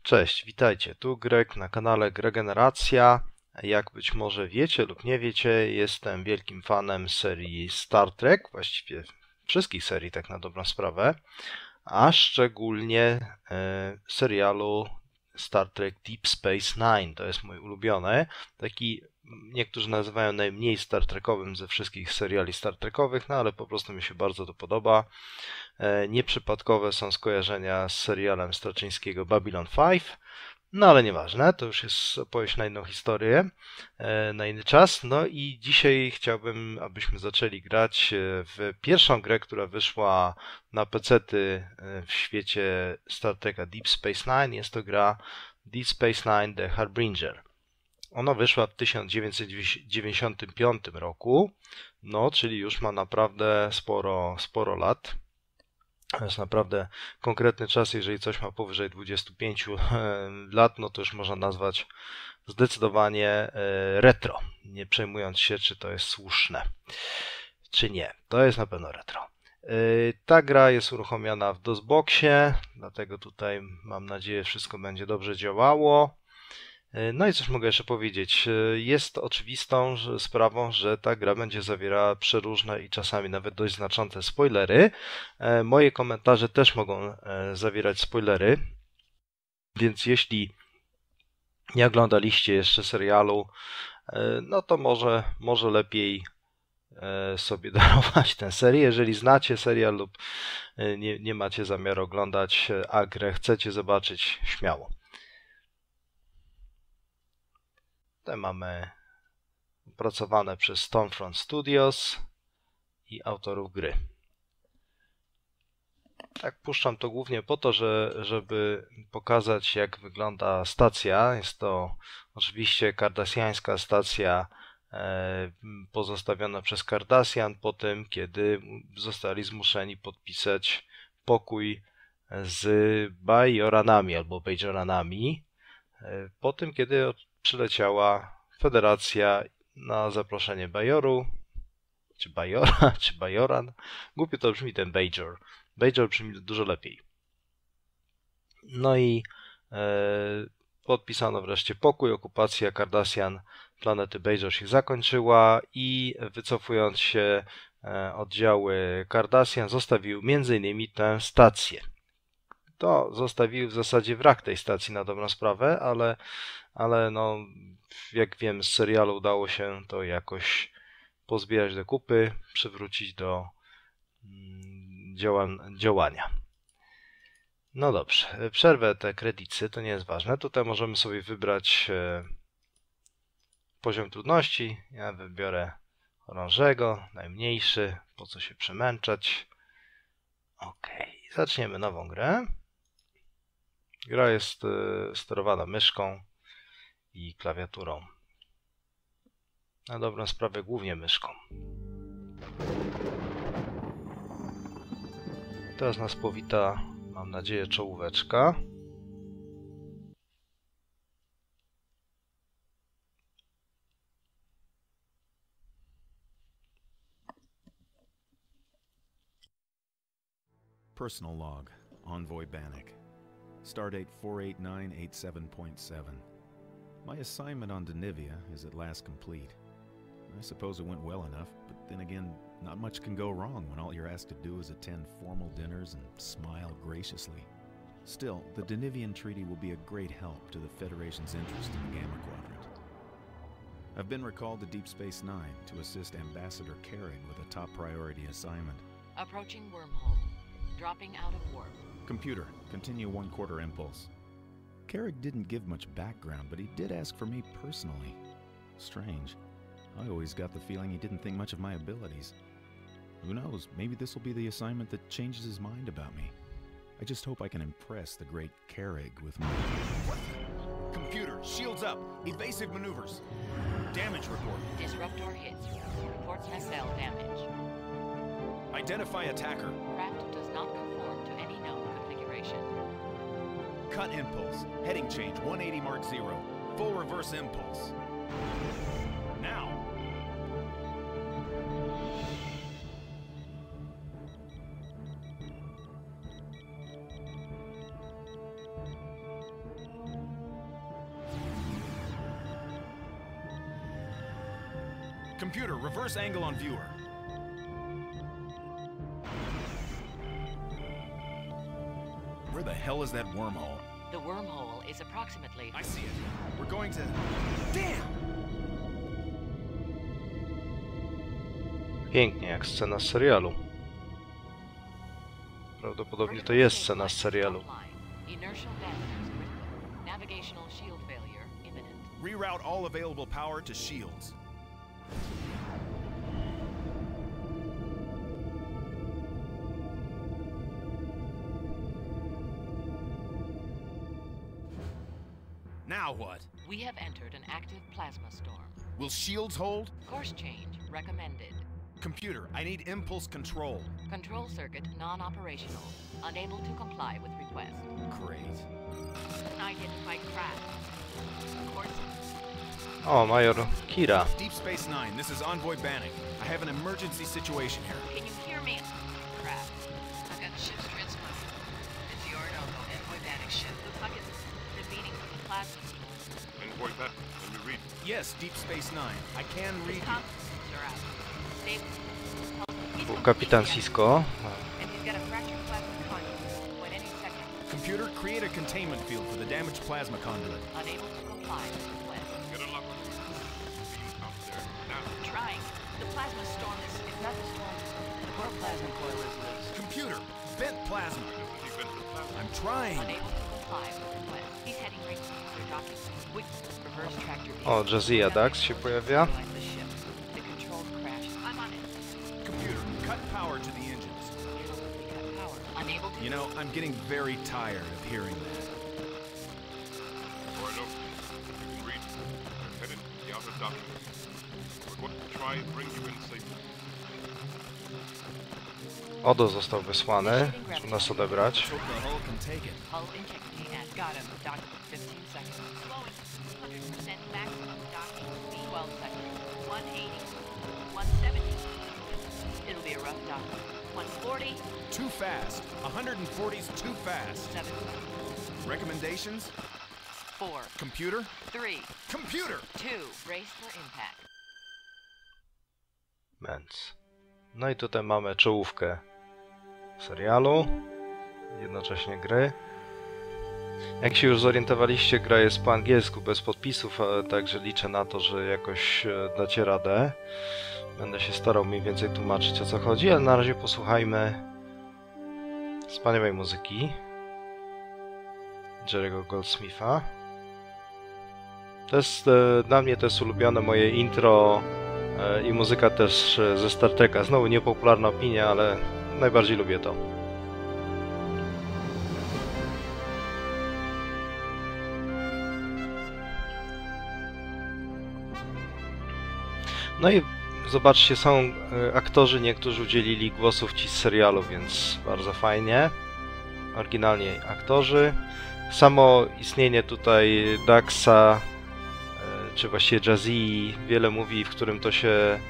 Cześć, witajcie, tu Greg na kanale Gregeneracja. Jak być może wiecie lub nie wiecie, jestem wielkim fanem serii Star Trek, właściwie wszystkich serii tak na dobrą sprawę, a szczególnie serialu Star Trek Deep Space Nine. To jest mój ulubiony, taki niektórzy nazywają najmniej Star Trekowym ze wszystkich seriali Star Trekowych, no ale po prostu mi się bardzo to podoba. Nieprzypadkowe są skojarzenia z serialem Straczyńskiego Babylon 5, no ale nieważne, to już jest opowieść na inną historię, na inny czas. No i dzisiaj chciałbym, abyśmy zaczęli grać w pierwszą grę, która wyszła na PC-ty w świecie Star Treka Deep Space Nine. Jest to gra Deep Space Nine The Harbinger. Ona wyszła w 1995 roku, no czyli już ma naprawdę sporo lat. To jest naprawdę konkretny czas, jeżeli coś ma powyżej 25 lat, no to już można nazwać zdecydowanie retro, nie przejmując się, czy to jest słuszne, czy nie. To jest na pewno retro. Ta gra jest uruchomiona w DOSBoxie, dlatego tutaj mam nadzieję wszystko będzie dobrze działało. No i cóż mogę jeszcze powiedzieć, jest oczywistą sprawą, że ta gra będzie zawierała przeróżne i czasami nawet dość znaczące spoilery. Moje komentarze też mogą zawierać spoilery, więc jeśli nie oglądaliście jeszcze serialu, no to może lepiej sobie darować tę serię. Jeżeli znacie serial lub nie macie zamiaru oglądać, a grę chcecie zobaczyć, śmiało. Te mamy opracowane przez Stormfront Studios i autorów gry. Tak, puszczam to głównie po to, żeby pokazać, jak wygląda stacja. Jest to oczywiście kardasjańska stacja pozostawiona przez Kardasjan po tym, kiedy zostali zmuszeni podpisać pokój z Bajoranami albo Bajoranami. Po tym, kiedy przyleciała Federacja na zaproszenie Bajoru, czy Bajora, czy Bajoran. Głupio to brzmi ten Bajor. Bajor brzmi dużo lepiej. No i podpisano wreszcie pokój. Okupacja Kardasjan planety Bajor się zakończyła i wycofując się oddziały Kardasjan zostawił m.in. tę stację. To zostawił w zasadzie wrak tej stacji na dobrą sprawę, ale no, jak wiem z serialu udało się to jakoś pozbierać do kupy, przywrócić do działania. No dobrze, przerwę te kredyty, to nie jest ważne. Tutaj możemy sobie wybrać poziom trudności. Ja wybiorę orężego, najmniejszy, po co się przemęczać. Ok, zaczniemy nową grę. Gra jest sterowana myszką i klawiaturą. Na dobrą sprawę głównie myszką. Teraz nas powita, mam nadzieję, czołóweczka. Personal log, Envoy Bannock. Stardate 48987.7. My assignment on Denivia is at last complete. I suppose it went well enough, but then again, not much can go wrong when all you're asked to do is attend formal dinners and smile graciously. Still, the Denivian Treaty will be a great help to the Federation's interest in the Gamma Quadrant. I've been recalled to Deep Space Nine to assist Ambassador Carrig with a top priority assignment. Approaching wormhole. Dropping out of warp. Computer, continue 1/4 impulse. Carrig didn't give much background, but he did ask for me personally. Strange. I always got the feeling he didn't think much of my abilities. Who knows, maybe this will be the assignment that changes his mind about me. I just hope I can impress the great Carrig with my... Computer, shields up. Evasive maneuvers. Damage report. Disruptor hits. Reports nacelle damage. Identify attacker. Craft does not conform to any known configuration. Cut impulse. Heading change 180 Mark 0. Full reverse impulse. Now. Computer, reverse angle on viewer. Where the hell is that wormhole? The wormhole is approximately... I see it. We're going to... Damn! Pięknie, jak scena z serialu. Prawdopodobnie to jest scena z serialu. Inertial damage critical. Navigational shield failure imminent. Reroute all available power to shields. Now what? We have entered an active plasma storm. Will shields hold? Course change recommended. Computer, I need impulse control. Control circuit non-operational. Unable to comply with request. Great. Unidentified craft. Course. O, Major Kira. Deep Space Nine, this is Envoy Bannock. I have an emergency situation here. Can you hear me? Craft. I've got the ship's transmitter. It's the Orinoco Envoy Bannock ship. Looks like it's intervening from the plasma. Envoy that. Let me read. Yes, Deep Space Nine. I can read you. Comms are out. Stable. Był kapitan Sisko. And he's got a fractured plasma conduit. When any second. Computer, create a containment field for the damaged plasma conduit. Unable to comply with request. Get a lock on the beam out there. Now. Trying. The plasma storm is not the storm. The core plasma coil is loose. Computer, vent plasma. Doesn't he vent the plasma? I'm trying. Unable to comply with request. He's heading right to the docking. Quick reverse tractor. O, Jazia Dax się pojawia. The ship. The controls crashed. I'm on it. Computer, cut power to the engines. Irrelevantly cut power. Unable to. You know, I'm getting very tired of hearing that. Orinoco. You can read. We're headed to the outer docking. We're going to try and bring you in safely. Odo został wysłany, żeby nas odebrać. Let's hope the hull can take it. Hull injecting at. Got him. Dock 15 seconds. Slowing. 100% maximum docking speed. 12 seconds. 180. 170. It'll be a rough dock. 140. Too fast. 140's too fast. 7 seconds. Recommendations? 4. Computer? 3. Computer! 2. Brace for impact. Więc. No i tutaj mamy czołówkę serialu, jednocześnie gry. Jak się już zorientowaliście, gra jest po angielsku, bez podpisów, także liczę na to, że jakoś dacie radę. Będę się starał mniej więcej tłumaczyć, o co chodzi, ale na razie posłuchajmy wspaniałej muzyki Jerry'ego Goldsmitha. To jest, dla mnie to jest ulubione moje intro i muzyka też ze Star Treka. Znowu niepopularna opinia, ale najbardziej lubię to. No i zobaczcie, są aktorzy, niektórzy udzielili głosów ci z serialu, więc bardzo fajnie. Oryginalnie aktorzy. Samo istnienie tutaj Daxa, czy właściwie Jazii, wiele mówi, w którym to się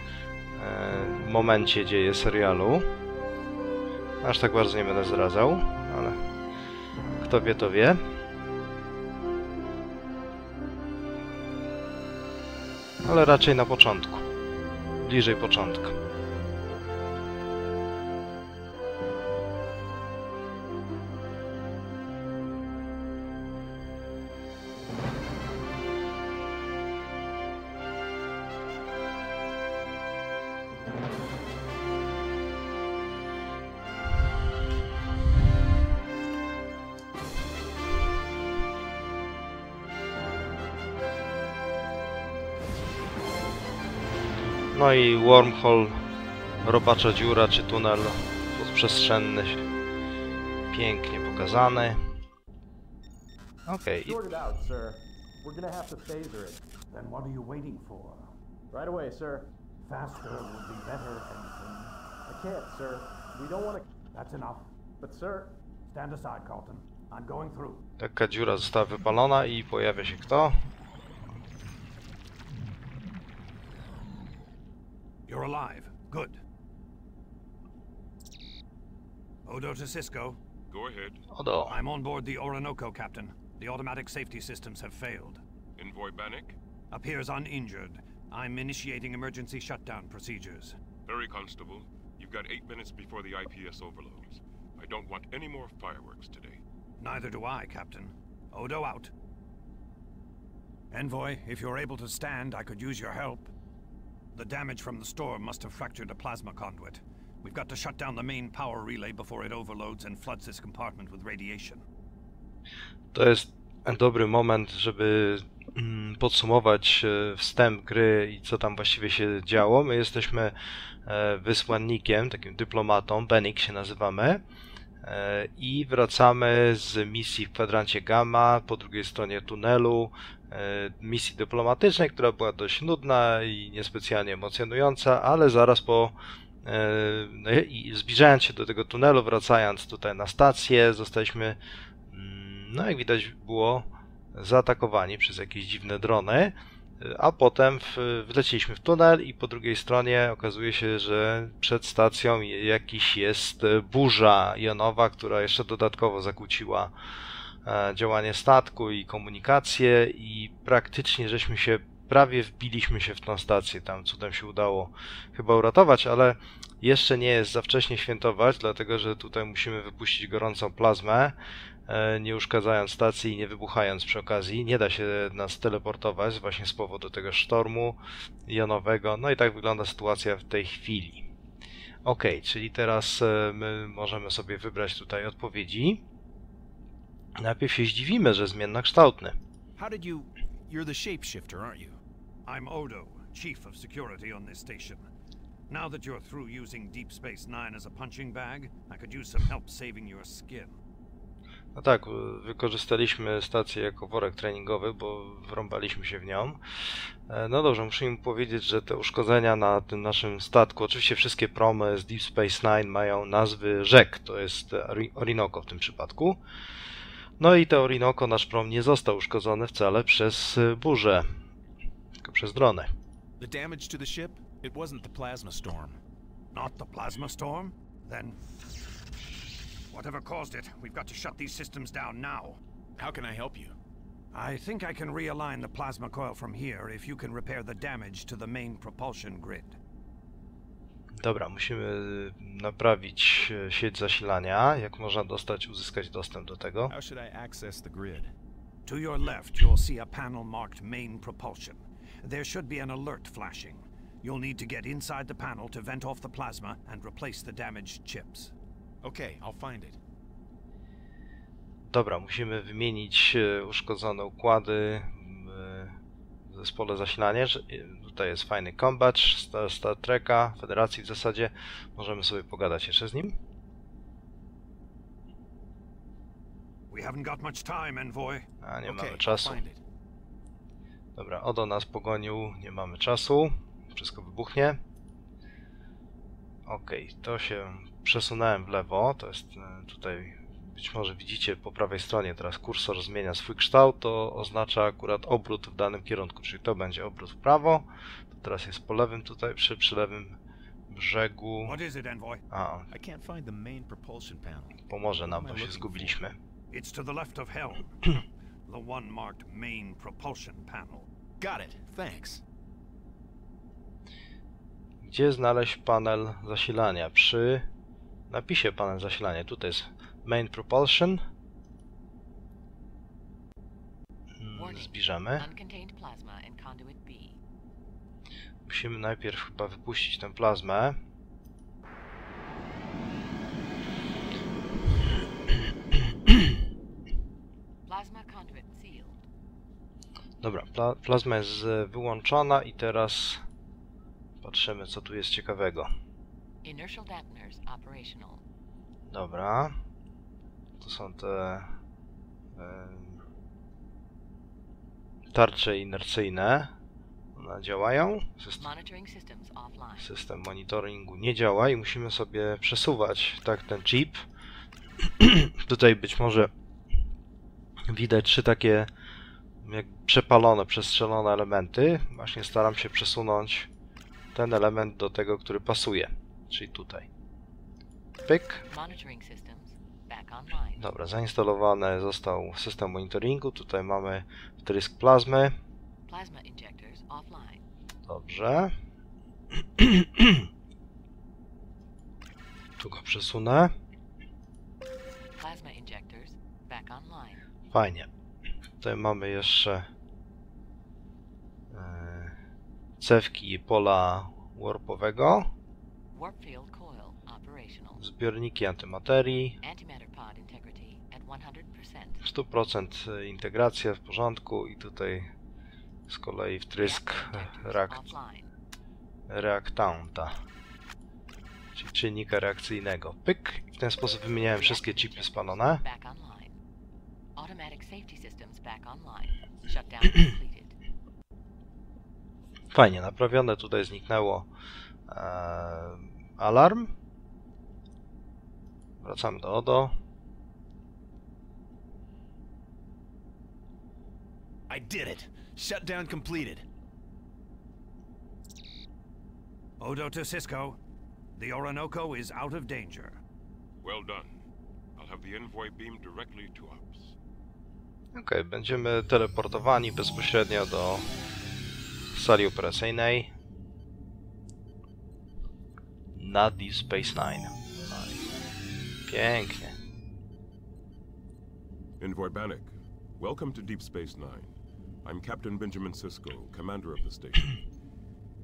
momencie dzieje serialu. Aż tak bardzo nie będę zdradzał, ale kto wie, to wie. Ale raczej na początku. Bliżej początku. No i wormhole, robacza dziura czy tunel podprzestrzenny, pięknie pokazany. Okej. Sort it out, sir. We're gonna have to phaser it. Then what are you waiting for? Right away, sir. Faster would be better, Ensign. I can't, sir. We don't want to... That's enough. But, sir, stand aside, Carlton. I'm going through. Taka dziura została wypalona i pojawia się kto? You're alive. Good. Odo to Cisco. Go ahead. Odo. I'm on board the Orinoco, Captain. The automatic safety systems have failed. Envoy Bannock. Appears uninjured. I'm initiating emergency shutdown procedures. Harry Constable, you've got 8 minutes before the IPS overloads. I don't want any more fireworks today. Neither do I, Captain. Odo out. Envoy, if you're able to stand, I could use your help. The damage from the storm must have fractured a plasma conduit. We've got to shut down the main power relay before it overloads and floods this compartment with radiation. To jest dobry moment, żeby podsumować wstęp gry i co tam właściwie się działo. My jesteśmy wysłannikiem, takim dyplomatą, Bennik się nazywamy, i wracamy z misji w kwadrancie Gamma, po drugiej stronie tunelu, misji dyplomatycznej, która była dość nudna i niespecjalnie emocjonująca, ale zaraz po zbliżając się do tego tunelu, wracając tutaj na stację, zostaliśmy, no jak widać było, zaatakowani przez jakieś dziwne drony, a potem wleciliśmy w tunel i po drugiej stronie okazuje się, że przed stacją jakiś jest burza jonowa, która jeszcze dodatkowo zakłóciła działanie statku i komunikację i praktycznie żeśmy się prawie wbiliśmy się w tą stację. Tam cudem się udało chyba uratować, ale jeszcze nie jest za wcześnie świętować, dlatego że tutaj musimy wypuścić gorącą plazmę, nie uszkadzając stacji i nie wybuchając przy okazji. Nie da się nas teleportować właśnie z powodu tego sztormu jonowego. No i tak wygląda sytuacja w tej chwili. Ok, czyli teraz my możemy sobie wybrać tutaj odpowiedzi. Najpierw się zdziwimy, że zmiennokształtny. How did you... You're the shapeshifter, aren't you? I'm Odo, Chief of Security on this station. Now that you're through using Deep Space Nine as a punching bag, I could use some help saving your skin. No tak, wykorzystaliśmy stację jako worek treningowy, bo wrąbaliśmy się w nią. No dobrze, muszę im powiedzieć, że te uszkodzenia na tym naszym statku, oczywiście wszystkie promy z Deep Space Nine mają nazwy rzek, to jest Orinoco w tym przypadku. No i te Orinoco, nasz prom nie został uszkodzony wcale przez burzę, tylko przez drony. The damage to the ship? It wasn't the plasma storm. Not the plasma storm? Then... whatever caused it, we've got to shut these systems down now. How can I help you? I think I can realign the plasma coil from here if you can repair the damage to the main propulsion grid. Dobra, musimy naprawić sieć zasilania. Jak można uzyskać dostęp do tego? How should I access the grid? To your left, you'll see a panel marked Main Propulsion. There should be an alert flashing. You'll need to get inside the panel to vent off the plasma and replace the damaged chips. Okay, I'll find it. Dobra, musimy wymienić uszkodzone układy w zespole zasilania. Tutaj jest fajny combat Star Treka, Federacji w zasadzie. Możemy sobie pogadać jeszcze z nim. We haven't got much time, Envoy. A nie Okay, mamy czasu. I'll find it. Dobra, Odo nas pogonił, nie mamy czasu. Wszystko wybuchnie. Okej, to się przesunąłem w lewo. To jest tutaj, być może widzicie po prawej stronie, teraz kursor zmienia swój kształt. To oznacza akurat obrót w danym kierunku, czyli to będzie obrót w prawo. To teraz jest po lewym tutaj, przy lewym brzegu. What is it, Envoy? A, I can't find the main propulsion panel. pomoże nam, bo się zgubiliśmy. It's to the left of Helm. The one marked Main Propulsion Panel. Got it. Thanks. Gdzie znaleźć panel zasilania? Przy napisie panel zasilania. Tutaj jest Main Propulsion. Zbliżamy. Uncontained plasma in conduit B. Musimy najpierw chyba wypuścić tę plazmę. Plasma conduit sealed. Dobra, plazma jest wyłączona i teraz patrzymy, co tu jest ciekawego. Inertial dampeners operational. Dobra. To są te tarcze inercyjne. One działają. Monitoring systems offline. System monitoringu nie działa i musimy sobie przesuwać ten chip. Tutaj być może widać 3 takie jak przepalone, przestrzelone elementy. Właśnie staram się przesunąć ten element do tego, który pasuje, czyli tutaj. Pyk. Monitoring systems back online. Dobra, zainstalowany został system monitoringu. Tutaj mamy wtrysk plazmy. Plasma injectors offline. Dobrze. Tu go przesunę. Plasma injectors back online. Fajnie. Tutaj mamy jeszcze cewki pola warpowego, Warp field coil operational. zbiorniki antymaterii, Antimatter pod integrity at 100%. 100% integracja w porządku i tutaj z kolei wtrysk Offline. reaktanta, czyli czynnika reakcyjnego. Pyk! W ten sposób wymieniałem wszystkie chipy spalone. Back online. Automatic safety systems back online. Shutdown completed. Fajnie, naprawione, tutaj zniknęło alarm. Wracamy do Odo. I did it! Shutdown completed. Odo to Cisco. The Orinoco is out of danger. Well done. I'll have the envoy beamed directly to ops. Ok, będziemy teleportowani bezpośrednio do sali operacyjnej na Deep Space Nine. Pięknie. Envoy Bannock, welcome to Deep Space Nine. I'm Captain Benjamin Sisko, commander of the station.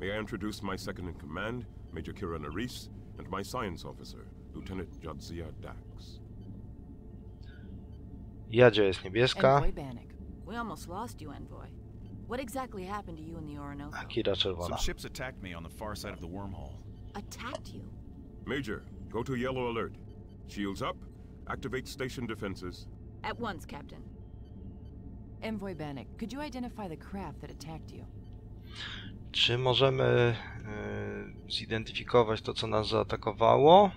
May I introduce my second in command, Major Kira Nerys, and my science officer, Lieutenant Jadzia Dax. Jadzia jest niebieska, Envoy Bannock. We almost lost you, Envoy. What exactly happened to you in the Orinoco? a Kira czerwona. Some ships attacked me on the far side of the wormhole. Attacked you? Major, go to yellow alert. Shields up, activate station defenses. At once, Captain. Envoy Bannock, could you identify the craft that attacked you? Czy możemy zidentyfikować to, co nas zaatakowało?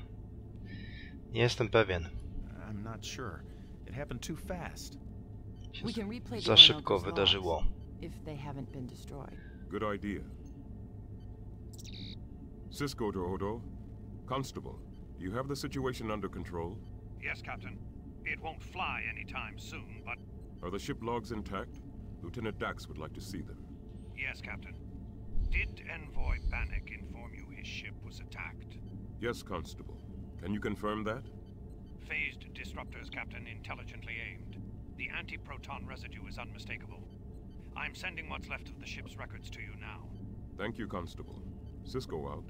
Nie jestem pewien. I'm not sure. It happened too fast. Się We can replay the za szybko Orinoco's wydarzyło. logs, if they haven't been destroyed. Good idea. Cisco to Odo. Constable, you have the situation under control? Yes, Captain. It won't fly anytime soon, but Are the ship logs intact? Lieutenant Dax would like to see them. yes, Captain. Did Envoy Bannock inform you his ship was attacked? Yes, Constable. Can you confirm that? Phased disruptors, Captain, intelligently aimed. The anti-proton residue is unmistakable. I'm sending what's left of the ship's records to you now. Thank you, Constable. Cisco out.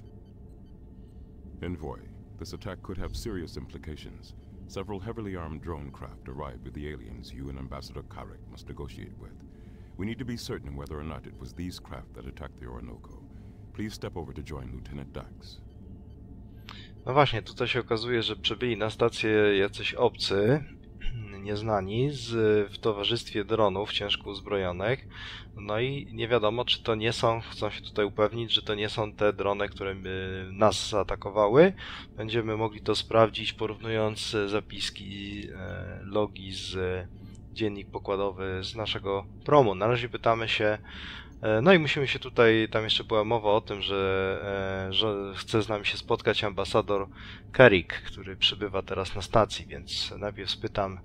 Envoy, this attack could have serious implications. Several heavily armed drone craft arrived with the aliens you and Ambassador Carrick must negotiate with. We need to be certain whether or not it was these craft that attacked the Orinoco. Please step over to join Lieutenant Dax. No właśnie, tutaj się okazuje, że przybyli na stację jacyś obcy, nieznani, w towarzystwie dronów ciężko uzbrojonych. No i nie wiadomo, czy to nie są, chcą się tutaj upewnić, że to nie są te drony, które nas zaatakowały. Będziemy mogli to sprawdzić, porównując zapiski, logi z dziennik pokładowy z naszego promu. Na razie pytamy się, no i musimy się tutaj, tam jeszcze była mowa o tym, że chce z nami się spotkać ambasador Carrick, który przybywa teraz na stacji, więc najpierw spytam,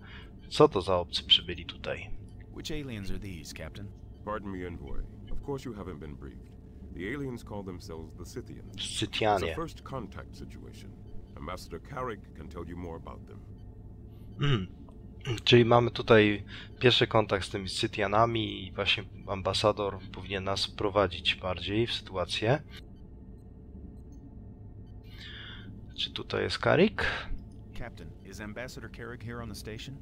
co to za obcy przybyli tutaj. Which aliens are these, Captain? Pardon me, Envoy. Of course you haven't been briefed. The aliens call themselves the Scythians. It's a Scytianie. first contact situation. Ambassador Carrick can tell you more about them. Czyli mamy tutaj pierwszy kontakt z tymi Scytianami i właśnie ambasador powinien nas prowadzić bardziej w sytuację. Czy tutaj jest Carrick? Captain, is Ambassador Carrick here on the station?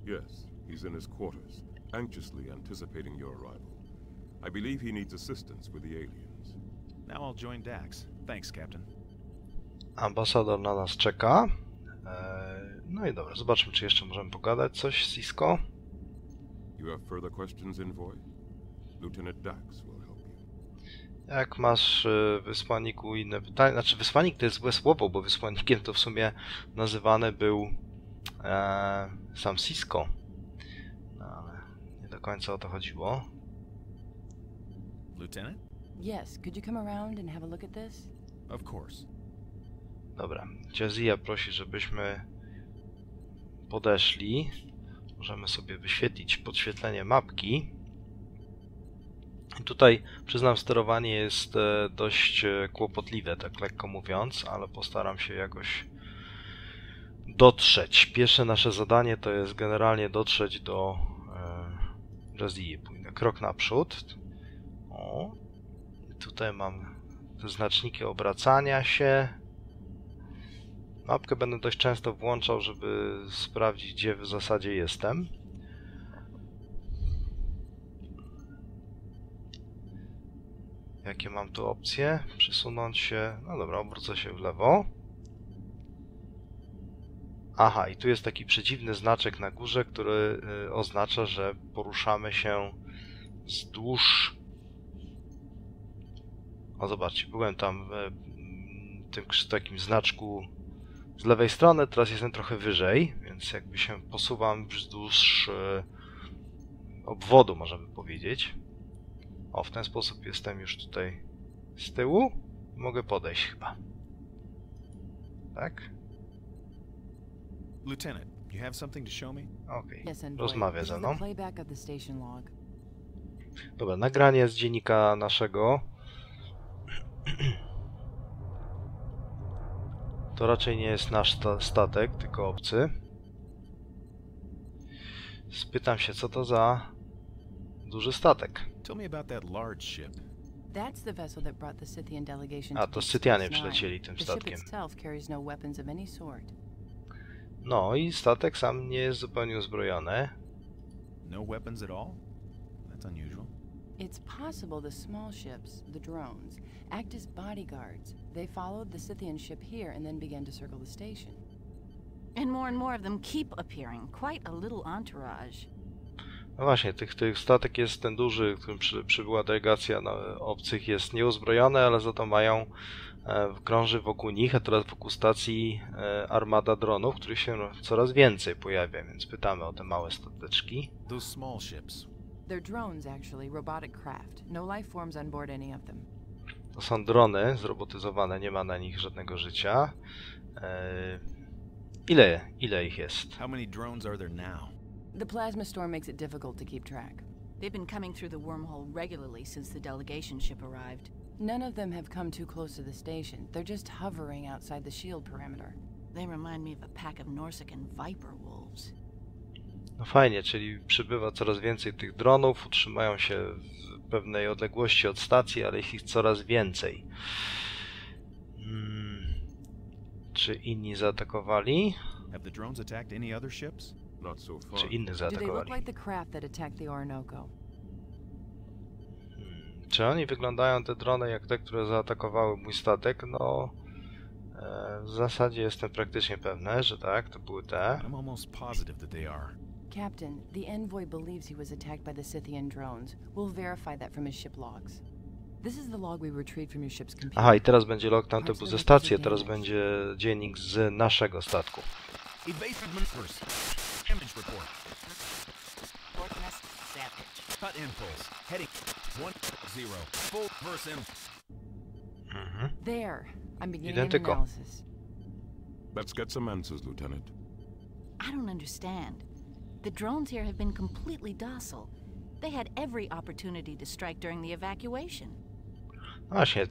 Yes, he's in his quarters, anxiously anticipating your arrival. I believe he needs assistance with the aliens. Now I'll join Dax. Thanks, Captain. Ambasador na nas czeka. No i dobra, zobaczmy, czy jeszcze możemy pogadać coś z Cisco. You have further questions, Envoy? Lieutenant Dax will help you. Jak masz, wysłanniku, inne pytania? Znaczy, wysłannik to jest złe słowo, bo wysłannikiem to w sumie nazywany był sam Cisco. No, ale nie do końca o to chodziło. Lieutenant? Yes, could you come around and have a look at this? Of course. Dobra, Jadzia prosi, żebyśmy podeszli. Możemy sobie wyświetlić podświetlenie mapki. I tutaj, przyznam, sterowanie jest dość kłopotliwe, tak lekko mówiąc, ale postaram się jakoś dotrzeć. Pierwsze nasze zadanie to jest generalnie dotrzeć do Jazzy. Pójdę krok naprzód. O, tutaj mam te znaczniki obracania się. Mapkę będę dość często włączał, żeby sprawdzić, gdzie w zasadzie jestem. Jakie mam tu opcje? Przesunąć się... No dobra, obrócę się w lewo. Aha, i tu jest taki przedziwny znaczek na górze, który oznacza, że poruszamy się wzdłuż... O, zobaczcie, byłem tam w tym takim znaczku z lewej strony, teraz jestem trochę wyżej, więc jakby się posuwam wzdłuż obwodu, można by powiedzieć. O, w ten sposób jestem już tutaj z tyłu. Mogę podejść chyba. Tak? Lieutenant, you have something to show me? Okej, Yes, Envoy. rozmawia This ze is mną. the playback of the station log. Dobra, nagranie z dziennika naszego. To raczej nie jest nasz statek, tylko obcy. Spytam się, co to za duży statek. Tell me about that large ship. That's the vessel that brought the Scythian delegation A, to to Deep Scythianie Space Nine. przylecieli tym The ship statkiem. itself carries no weapons of any sort. No i statek sam nie jest zupełnie uzbrojony. No weapons at all? That's unusual. It's possible the small ships, the drones, act as bodyguards. They followed the Scythian ship here and then began to circle the station. And more of them keep appearing. Quite a little entourage. No właśnie, tych statek jest ten duży, którym przybyła delegacja obcych, jest nieuzbrojony, ale za to mają, krąży wokół nich, a teraz wokół stacji armada dronów, których się coraz więcej pojawia, więc pytamy o te małe stateczki. Those small ships. They're drones, actually, robotic craft. No life forms on board any of them. To są drony zrobotyzowane, nie ma na nich żadnego życia. Ile ich jest? How many drones are there now? The plasma storm makes it difficult to keep track. They've been coming through the wormhole regularly since the delegation ship arrived. None of them have come too close to the station. They're just hovering outside the shield perimeter. They remind me of a pack of Norsican viper wolves. No fajnie, czyli przybywa coraz więcej tych dronów, utrzymają się w pewnej odległości od stacji, ale jest ich coraz więcej. Czy inni zaatakowali? Have the drones attacked any other ships? Not so far. Czy innych Do they look zaatakowali? like the craft that attacked the Orinoco? Czy oni wyglądają, te drony, jak te, które zaatakowały mój statek? No, w zasadzie jestem praktycznie pewny, że tak, to były te. I'm almost positive that they are. Captain, the Envoy believes he was attacked by the Scythian drones. We'll verify that from his ship logs. This is the log we retrieved from your ship's computer. Aha, i teraz będzie log tamtego ze stacji, a teraz będzie dziennik z naszego statku. Evasive maneuvers. Damage report. Fortress Savage. Cut impulse. Heading 1-0. Full reverse impulse. There. I'm beginning an Identical. analysis. Let's get some answers, Lieutenant. I don't understand. The drones here have been completely docile. They had every opportunity to strike during the evacuation. Właśnie,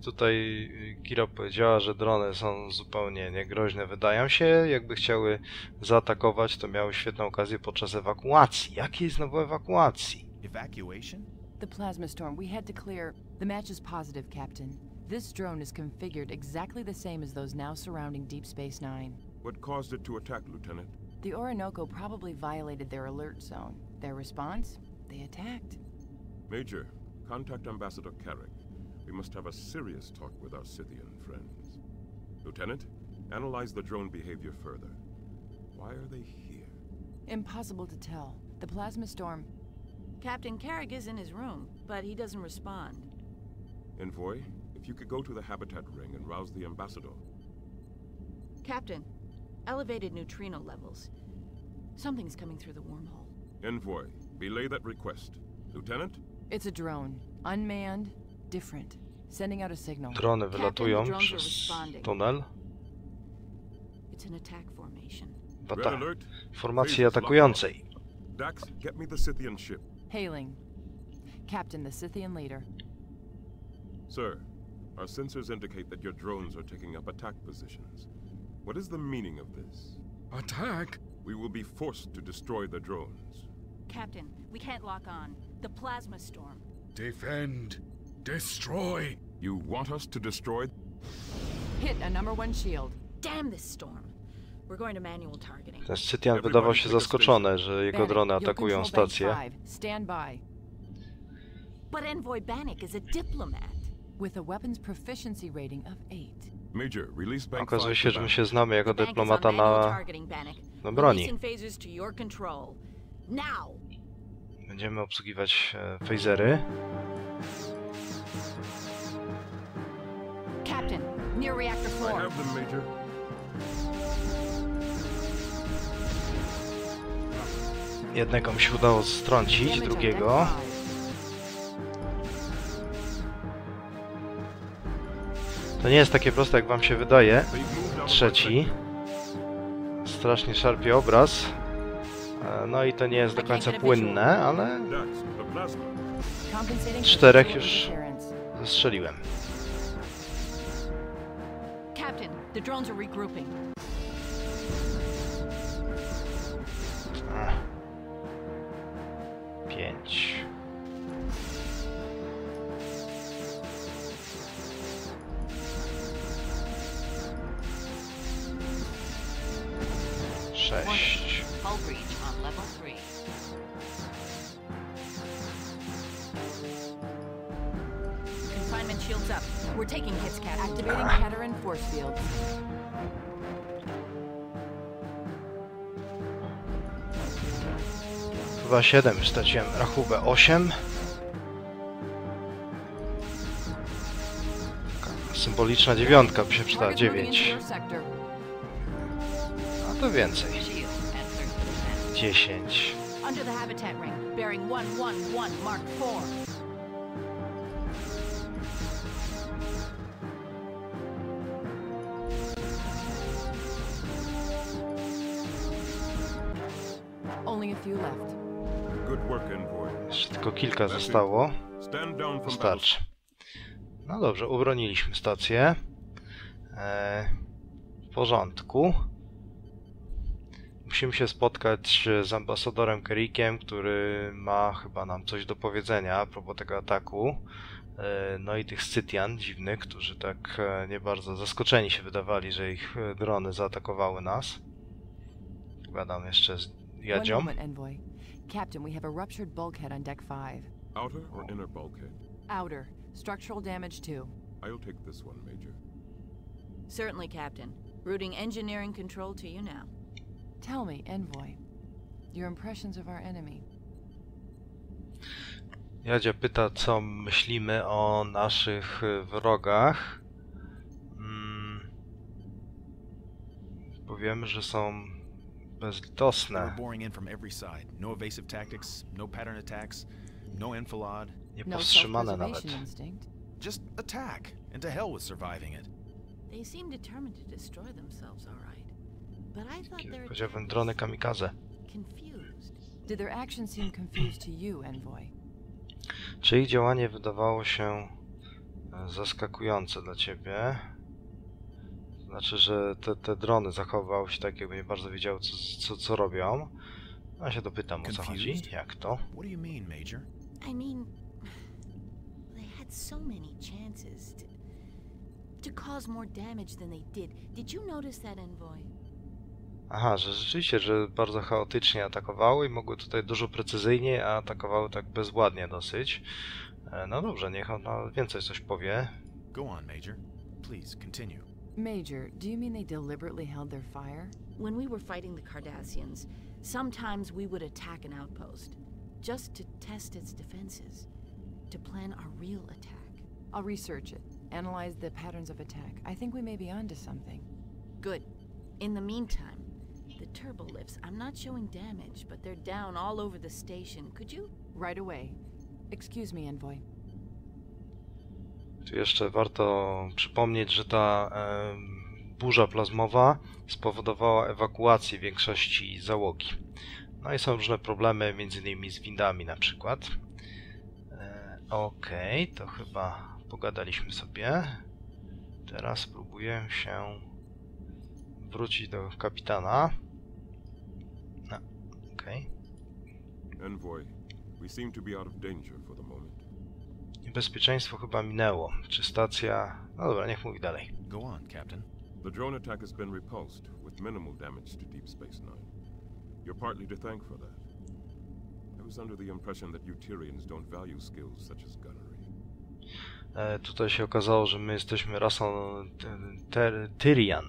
tutaj Kira powiedziała, że drony są zupełnie niegroźne, wydają się. Jakby chciały zaatakować, to miały świetną okazję podczas ewakuacji. Jakiej znowu ewakuacji? Evacuation? The plasma storm. We had to clear. The match is positive, Captain. This drone is configured exactly the same as those now surrounding Deep Space Nine. What caused it to attack, Lieutenant? The Orinoco probably violated their alert zone. Their response? They attacked. Major, contact Ambassador Carrick. We must have a serious talk with our Scythian friends. Lieutenant, analyze the drone behavior further. Why are they here? Impossible to tell. The plasma storm... Captain Carrick is in his room, but he doesn't respond. Envoy, if you could go to the habitat ring and rouse the Ambassador. Captain, elevated neutrino levels. Something's coming through the wormhole. Envoy, belay that request. Lieutenant? It's a drone. Unmanned. Different. Sending out a signal. Drony wylatują the drones are przez responding. tunel. It's an attack formation. Red alert. Formacji Phases locked atakującej. on. Dax, get me the Scythian ship. Hailing. Captain, the Scythian leader. Sir, our sensors indicate that your drones are taking up attack positions. What is the meaning of this? Attack? We will be forced to destroy the drones. Captain, we can't lock on. The plasma storm. Defend. Destroy. You want us to destroy? Hit a #1 shield. Damn this storm. We're going to manual targeting. Ten Scythian wydawał się zaskoczony, że jego drony atakują stację. Stand by. But Envoy Bannock is a diplomat. With a weapons proficiency rating of 8. Major, release Bank Okazuje 5 się, to że my Bank. się znamy jako The bank is on dyplomata manual na targeting, Bannock. broni. Releasing phasers to your control. Now! Będziemy obsługiwać phasery. Captain, near reactor I floor. have them, Major. Jednego mi się udało strącić, Damage on drugiego. deck 5. To nie jest takie proste, jak wam się wydaje. They've moved out of our Trzeci. Strasznie szarpie obraz. No i to nie jest do końca płynne, ale sector. Dax, the plasma. Compensating for Czterech shield już interference. zestrzeliłem. Captain, the drones are regrouping. Ach. 5. Sześć. Hull breach on level 3. Confinement shields up. We're taking hits, Captain. Activating Keteran force fields. Chyba 7 już straciłem. Rachubę 8. Symboliczna 9 by się przydała. Target moving into 9. your sector. A to więcej. Shield at 30%. 10. Under the habitat ring, bearing 111 Mark IV. Only a few left. Good work, Envoy. Jeszcze tylko kilka zostało. Stand down from battle. Wystarczy. No dobrze, ubroniliśmy stację. W porządku. Musimy się spotkać z ambasadorem Kerrikiem, który ma chyba nam coś do powiedzenia a propos tego ataku. No i tych Scytian dziwnych, którzy tak nie bardzo zaskoczeni się wydawali, że ich drony zaatakowały nas. Gadam jeszcze z One Jadzią. moment, Envoy. Captain, we have a ruptured bulkhead on deck 5. Outer or inner bulkhead? Outer. Structural damage 2. I'll take this one, Major. Certainly, Captain. Routing engineering control to you now. Tell me, Envoy, your impressions of our enemy. Jadzia pyta, co myślimy o naszych wrogach. Powiem, że są They bezlitosne. were boring in from every side. No evasive tactics, no pattern attacks, no enfilade. No Niepowstrzymane nawet. self-preservation instinct. Just attack, and to hell with surviving it. They seem determined to destroy themselves, all right. But I thought Takie, their powiedziałbym, attack drony was kamikaze. confused. Did their actions seem confused to you, Envoy? Czy ich działanie wydawało się zaskakujące dla ciebie? Znaczy, że te drony zachowywały się tak, jakby nie bardzo wiedziały, co robią. Ja się dopytam, o co chodzi. Confused? Jak to? What do you mean, Major? I mean, they had so many chances to cause more damage than they did. Did you notice that, Envoy? Aha, że rzeczywiście, że bardzo chaotycznie atakowały i mogły tutaj dużo precyzyjniej, a atakowały tak bezładnie dosyć. No dobrze, niech ona więcej coś powie. Go on, Major. Please, continue. Major, do you mean they deliberately held their fire? When we were fighting the Cardassians, sometimes we would attack an outpost, just to test its defenses, to plan our real attack. I'll research it, analyze the patterns of attack. I think we may be onto something. Good. In the meantime, the turbolifts, I'm not showing damage, but they're down all over the station. Could you? Right away. Excuse me, Envoy. Tu jeszcze warto przypomnieć, że ta burza plazmowa spowodowała ewakuację większości załogi. No i są różne problemy, między innymi z windami na przykład. Okej, to chyba pogadaliśmy sobie. Teraz spróbuję się wrócić do kapitana. No, okej. Envoy, we seem to be out of danger for the moment. Niebezpieczeństwo chyba minęło. Czy stacja... No dobra, niech mówi dalej. Go on, Captain. The drone attack has been repulsed, with minimal damage to Deep Space Nine. You're partly to thank for that. I was under the impression that you Tyrians don't value skills such as gunnery. Tutaj się okazało, że my jesteśmy rasą Tyrian,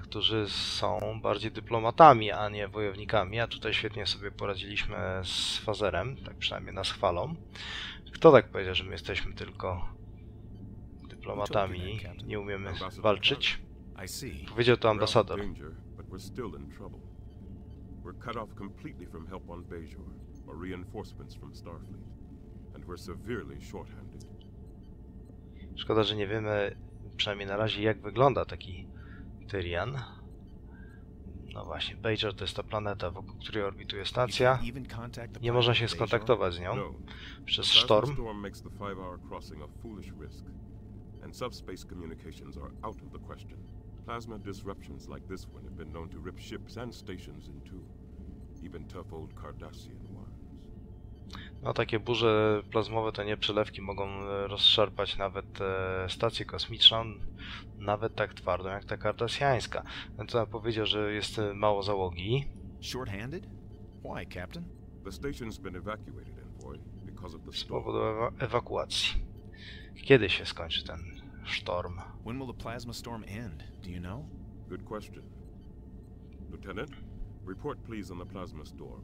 którzy są bardziej dyplomatami, a nie wojownikami, a tutaj świetnie sobie poradziliśmy z Fazerem, tak przynajmniej nas chwalą. Kto tak powiedział, że my jesteśmy tylko dyplomatami, nie umiemy walczyć? Powiedział to ambasador. We're cut off completely from help on Bajor, or reinforcements from Starfleet, and we're severely short-handed. Szkoda, że nie wiemy, przynajmniej na razie, jak wygląda taki Tyrian. No właśnie, Bajor to jest ta planeta, wokół której orbituje stacja. Nie można się skontaktować z nią przez sztorm. And subspace communications are out of the question. Plasma disruptions like this one have been known to rip ships and stations in two, even tough old Cardassian ones. No takie burze plazmowe, te nieprzelewki mogą rozszarpać nawet stację kosmiczną, nawet tak twardą jak ta kardasjańska. To powiedział, że jest mało załogi. Short-handed? Why, Captain? The station's been evacuated, Envoy, because of the Z storm. powodu ewakuacji. Kiedy się skończy ten sztorm? When will the plasma storm end? Do you know? Good question. Lieutenant, report please on the plasma storm.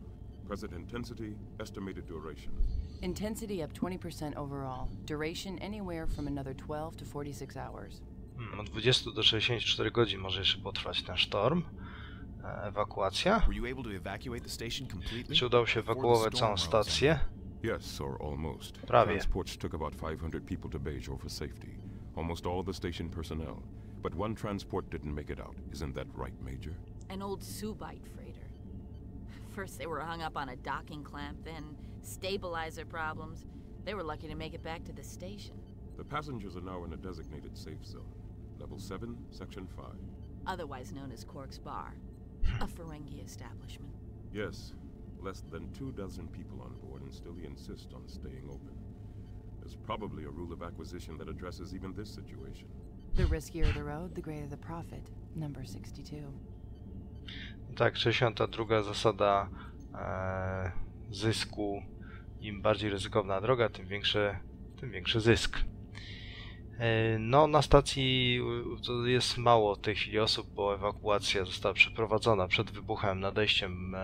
Present intensity, estimated duration. Intensity up 20% overall. Duration anywhere from another 12 to 46 hours. Od 20 do 64 godzin może jeszcze potrwać ten sztorm. Ewakuacja. Were you able to evacuate the station completely? Czy udało się ewakuować całą stację? Yes, or almost. Prawie. Transports took about 500 people to Bajor for safety. Almost all the station personnel. But one transport didn't make it out. Isn't that right, Major? An old Subite freighter. First they were hung up on a docking clamp, then stabilizer problems. They were lucky to make it back to the station. The passengers are now in a designated safe zone. Level 7, Section 5. Otherwise known as Quark's Bar. A Ferengi establishment. Yes. Less than 24 people on board and still he insists on staying open. There's probably a rule of acquisition that addresses even this situation. The riskier the road, the greater the profit. Number 62. Tak, 62 zasada zysku. Im bardziej ryzykowna droga, tym większy zysk. No, na stacji jest mało w tej chwili osób, bo ewakuacja została przeprowadzona przed wybuchem, nadejściem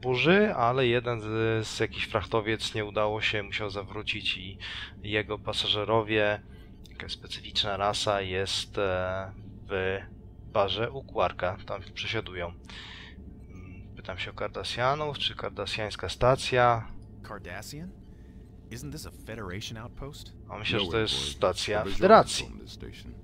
burzy, ale jeden z jakichś frachtowiec nie udało się, musiał zawrócić i jego pasażerowie, jakaś specyficzna rasa, jest w barze u Quarka, tam przesiadują. Pytam się o Cardassianów, czy kardasjańska stacja? Cardassian? Isn't this a Federation outpost? A myślę, że to jest stacja The Bajor Federacji. own this station.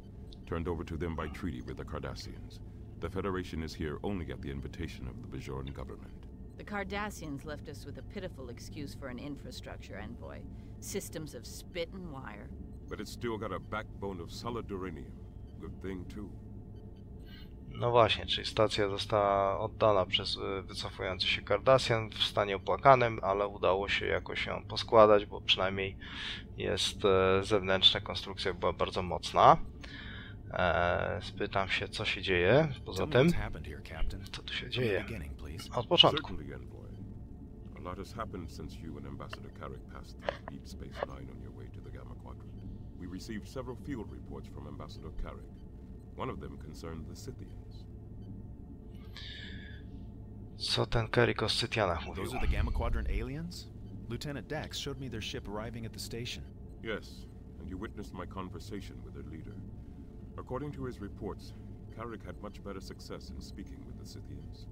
Turned over to them by treaty with the Cardassians. The Federation is here only at the invitation of the Bajoran government. The Cardassians left us with a pitiful excuse for an infrastructure envoy. Systems of spit and wire. But it's still got a backbone of solid uranium. Good thing, too. No właśnie, czyli stacja została oddana przez wycofujący się Cardassian w stanie opłakanym, ale udało się jakoś ją poskładać, bo przynajmniej jest zewnętrzna konstrukcja była bardzo mocna. Spytam się, co się dzieje poza tym. Co tu się dzieje? Od początku. Certainly, Envoy. A lot has happened since you and Ambassador Carrick passed through Deep Space Nine on your way to the Gamma Quadrant. We received several field reports from Ambassador Carrick. One of them concerned the Scythians. Co ten Carrick o Scythianach mówił? Those are the Gamma Quadrant aliens? Lieutenant Dax showed me their ship arriving at the station. Yes, and you witnessed my conversation with their leader. According to his reports, Carrick had much better success in speaking with the Scythians.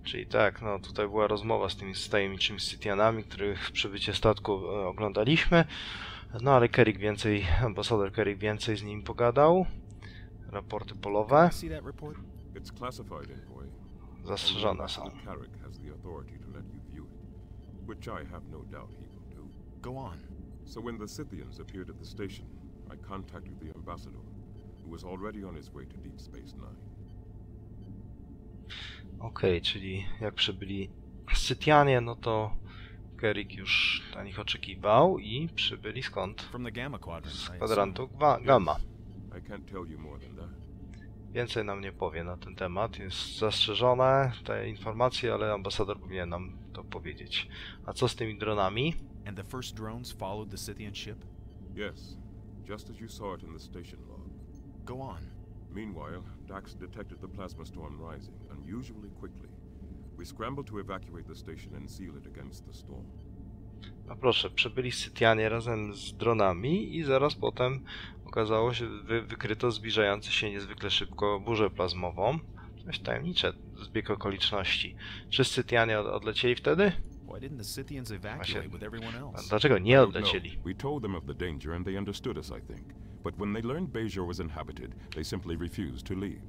Czyli tak, no tutaj była rozmowa z tymi tajemniczymi Scythianami, których przybycie statku oglądaliśmy. No ale Carrick więcej, ambasador Carrick więcej z nimi pogadał. Raporty polowe. It's classified, Envoy. Zastrzeżone są. Ambassador Carrick has the authority to let you view it, which I have no doubt he will do. Go on. So when the Scythians appeared at the station, I contacted the ambassador, who was already on his way to Deep Space Nine. Okej, czyli jak przybyli Scytianie, no to Kerik już na nich oczekiwał i przybyli skąd? From the Gamma Quadrant, Z I kwadrantu Gamma. I can't tell you more than that. Więcej nam nie powie na ten temat. Jest zastrzeżone te informacje, ale ambasador powinien nam to powiedzieć. A co z tymi dronami? And the first drones followed the Scythian ship? Yes, just as you saw it in the station log. Go on. Meanwhile, Dax detected the plasma storm rising unusually quickly. We scrambled to evacuate the station and seal it against the storm. No proszę, przybyli Scytianie razem z dronami i zaraz potem okazało się, wykryto zbliżający się niezwykle szybko burzę plazmową. Dość tajemnicze zbieg okoliczności. Czy Scytianie odlecieli wtedy? Why didn't the Scythians evacuate with everyone else? Dlaczego nie odlecieli? We told them of the danger and they understood us, I think. But when they learned Bajor was inhabited, they simply refused to leave.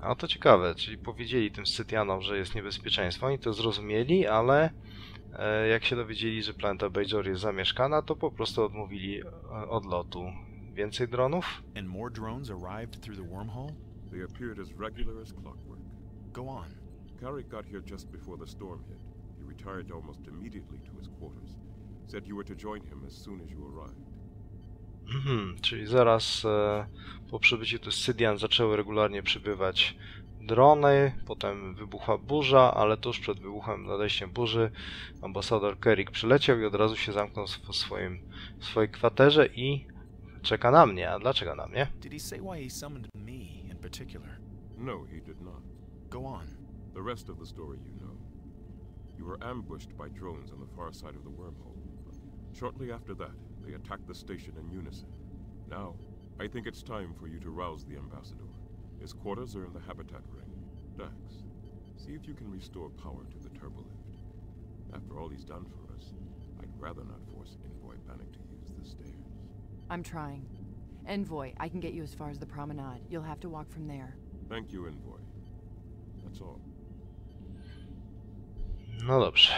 A to ciekawe, czyli powiedzieli tym Scytianom, że jest niebezpieczeństwo, oni to zrozumieli, ale jak się dowiedzieli, że planeta Bajor jest zamieszkana, to po prostu odmówili odlotu. Więcej dronów? And more drones arrived through the wormhole? They appeared as regular as clockwork. Go on. Carrick got here just before the storm hit. He retired almost immediately to his quarters. Said you were to join him as soon as you arrived. Czyli zaraz po przybyciu do Scytian zaczęły regularnie przybywać drony, potem wybuchła burza, ale tuż przed wybuchem, nadejściem burzy, ambasador Kerik przyleciał i od razu się zamknął w swojej kwaterze i czeka na mnie. A dlaczego na mnie? Did he say why he summoned me in particular? No, he did not. Go on. The rest of the story you know. You were ambushed by drones on the far side of the wormhole. Shortly after that, they attacked the station in unison. Now, I think it's time for you to rouse the ambassador. His quarters are in the habitat ring. Dax, see if you can restore power to the turbolift. After all he's done for us, I'd rather not force Envoy Bannock to use the stairs. I'm trying. Envoy, I can get you as far as the promenade. You'll have to walk from there. Thank you, Envoy. That's all. No dobrze,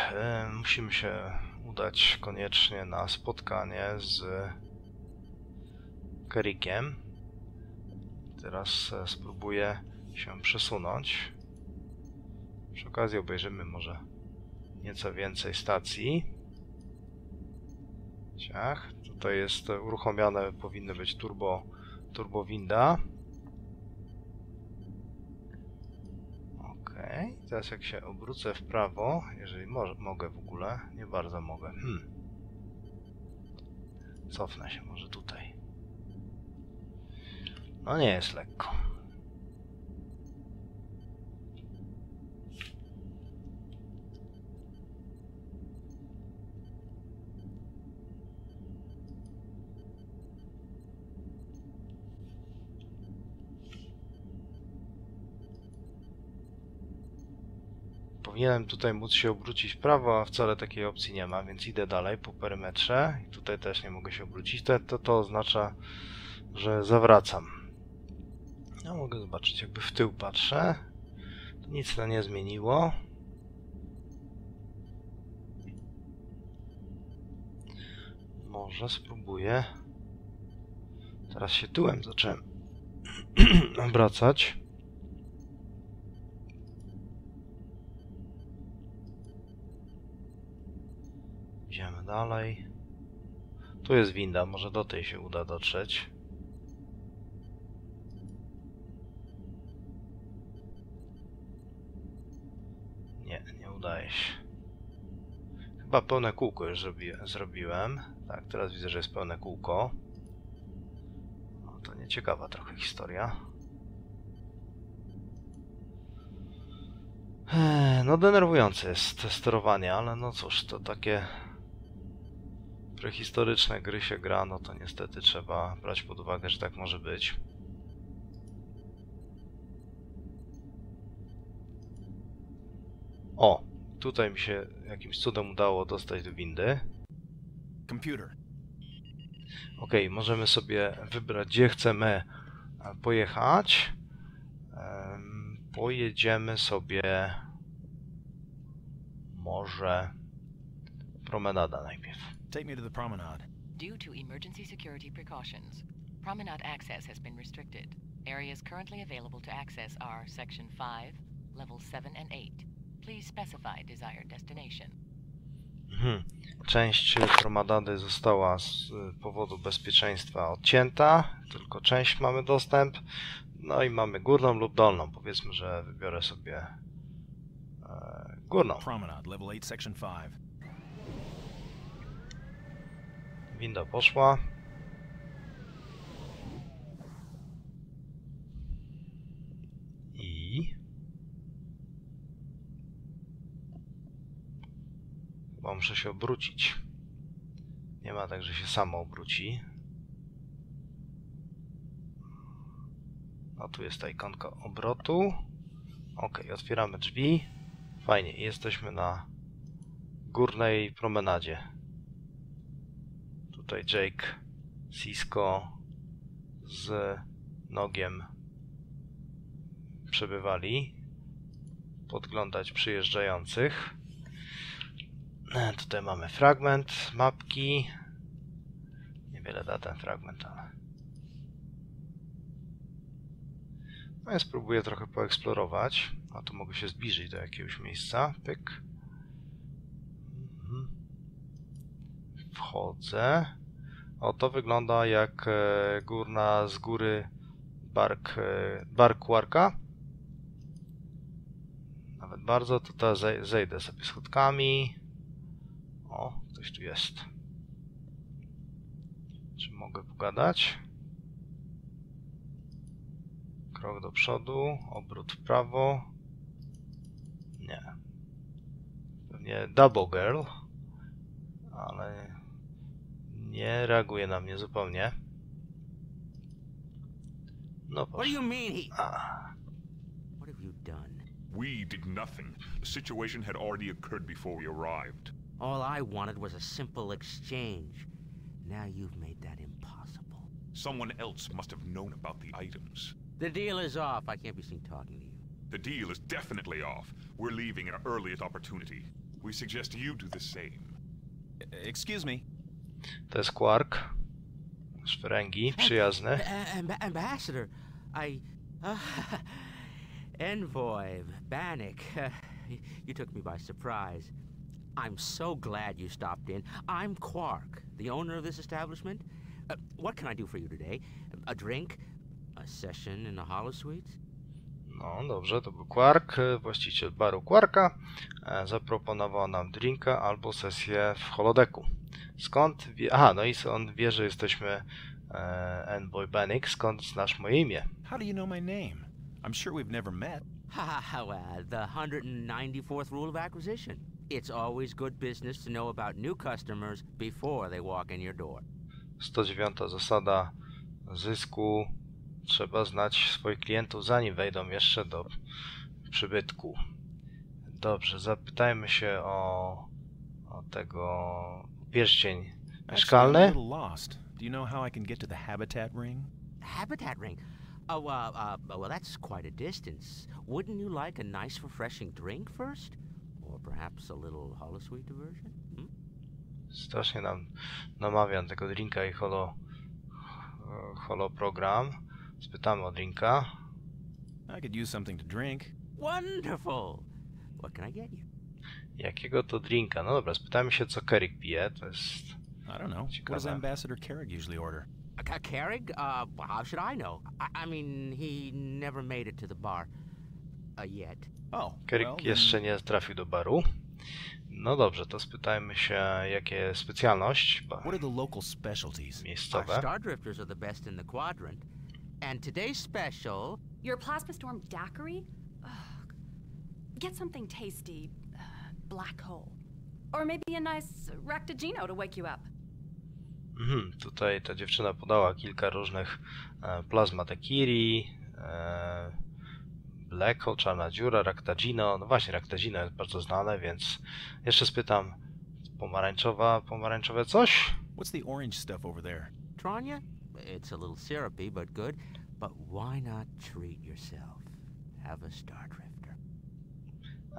musimy się udać koniecznie na spotkanie z Kerikiem. Teraz spróbuję się przesunąć. Przy okazji obejrzymy może nieco więcej stacji. Ciach, tutaj jest uruchomione, powinny być turbowinda. Okej, teraz jak się obrócę w prawo, jeżeli mogę w ogóle, nie bardzo mogę. Cofnę się może tutaj. No nie jest lekko. Powinienem tutaj móc się obrócić w prawo, a wcale takiej opcji nie ma, więc idę dalej po perymetrze i tutaj też nie mogę się obrócić. To oznacza, że zawracam. No mogę zobaczyć, jakby w tył patrzę, to nic to nie zmieniło. Może spróbuję. Teraz się tyłem zacząłem obracać. Idziemy dalej. Tu jest winda, może do tej się uda dotrzeć. Nie udaje się. Chyba pełne kółko już zrobiłem. Tak, teraz widzę, że jest pełne kółko. No, to nieciekawa trochę historia. No denerwujące jest sterowanie, ale no cóż, to takie prehistoryczne gry się gra, no to niestety trzeba brać pod uwagę, że tak może być. O, tutaj mi się jakimś cudem udało dostać do windy. Computer. Ok, możemy sobie wybrać, gdzie chcemy pojechać. Pojedziemy sobie może promenada najpierw. Take me to the promenade. Due to emergency security precautions, promenade access has been restricted. Areas currently available to access are Section 5, Levels 7 and 8. Please specify desired destination. Część promenady została z powodu bezpieczeństwa odcięta, tylko część mamy dostęp. No i mamy górną lub dolną. Powiedzmy, że wybiorę sobie górną. Promenade, level 8, section 5. Winda poszła. I chyba muszę się obrócić. Nie ma tak, że się samo obróci. No tu jest ta ikonka obrotu. Ok, otwieramy drzwi. Fajnie, jesteśmy na górnej promenadzie. Tutaj Jake, Sisko z Nogiem przebywali. Podglądać przyjeżdżających. Tutaj mamy fragment mapki. Niewiele da ten fragment, ale... No ja spróbuję trochę poeksplorować. A tu mogę się zbliżyć do jakiegoś miejsca. Pyk. Wchodzę. O, to wygląda jak górna z góry bark Quarka. Nawet bardzo. Tutaj zejdę sobie schodkami. O, ktoś tu jest. Czy mogę pogadać? Krok do przodu, obrót w prawo. Nie. Pewnie Double Girl. Ale nie reaguje na mnie zupełnie. No What do you mean he... Ah. What have you done? We did nothing. The situation had already occurred before we arrived. All I wanted was a simple exchange. Now you've made that impossible. Someone else must have known about the items. The deal is off. I can't be seen talking to you. The deal is definitely off. We're leaving at our earliest opportunity. We suggest you do the same. Excuse me. To jest Quark. Szwręgi, przyjazny. Ambassador, Envoy, Bannock, you took me by surprise. I'm so glad you stopped in. I'm Quark, the owner of this establishment. What can I do for you today? A drink? A session in the Holosuites? No dobrze, to był Quark, właściciel baru Quarka. Zaproponował nam drinka albo sesję w holodecku. Skąd wie... Aha, no i on wie, że jesteśmy Envoy Bannock. Skąd znasz moje imię? How do you know my name? I'm sure we've never met. The 194th rule of acquisition. It's always good business to know about new customers before they walk in your door. 109. zasada zysku. Trzeba znać swoich klientów, zanim wejdą jeszcze do przybytku. Dobrze, zapytajmy się o tego pierścień mieszkalny. I'm a little lost. Do you know how I can get to the Habitat Ring? Habitat Ring? Oh, well, that's quite a distance. Wouldn't you like a nice, refreshing drink first? Or perhaps a little holosuite diversion? Strasznie nam namawiam tego drinka i holoprogram. Spytamy o drinka. I could use something to drink. Wonderful! What can I get you? Jakiego to drinka? No dobra, spytamy się, co Carrick pije. To jest I don't know. ciekawe. What does Ambassador Carrick usually order? Carrick? How should I know? I mean, he never made it to the bar. Yet. Oh, Carrick well, jeszcze nie trafił do baru. No dobrze, to spytajmy się, jakie specjalność what are the local specialties? miejscowe. Star Drifters are the best in the quadrant. And today's special... Your Plasma Storm daiquiri? Ugh. Get something tasty. Black hole. Or maybe a nice Ractagino to wake you up. Tutaj ta dziewczyna podała kilka różnych Plasma Daiquiri, Black Hole, Czarna Dziura, Ractagino. No właśnie, Ractagino jest bardzo znane, więc jeszcze spytam, pomarańczowe coś? What's the orange stuff over there? Tranya? It's a little syrupy, but good. But why not treat yourself? Have a Star Drifter.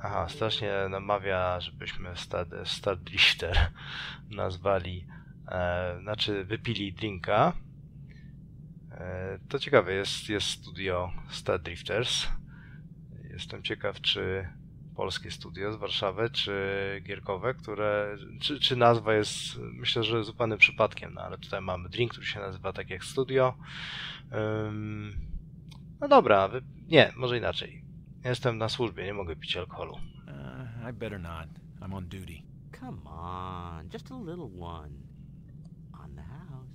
Aha, strasznie namawia, żebyśmy Star Drifter nazwali znaczy wypili drinka. To ciekawe, jest studio Star Drifters. Jestem ciekaw, czy polskie studio z Warszawy, czy gierkowe, czy nazwa jest, myślę, że zupełnym przypadkiem, no ale tutaj mamy drink, który się nazywa tak jak studio. No dobra, nie, może inaczej. Jestem na służbie, nie mogę pić alkoholu. I better not. I'm on duty. Come on, just a little one. On the house.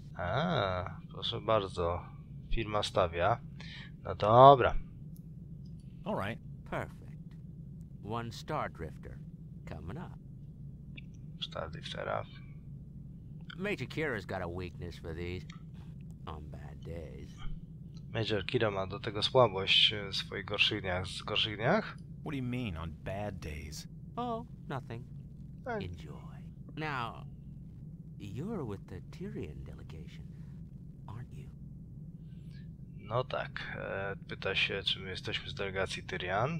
Proszę bardzo. Firma stawia. No dobra. All right. Perfect. One Star Drifter coming up. Star Driftera. Major Kira's got a weakness for these on bad days. Major Kira ma do tego słabość w swoich gorszych dniach? What do you mean on bad days? Oh, nothing. Enjoy. Now, you're with the Tyrian delegation, aren't you? No tak. Pyta się, czy my jesteśmy z delegacji Tyrian.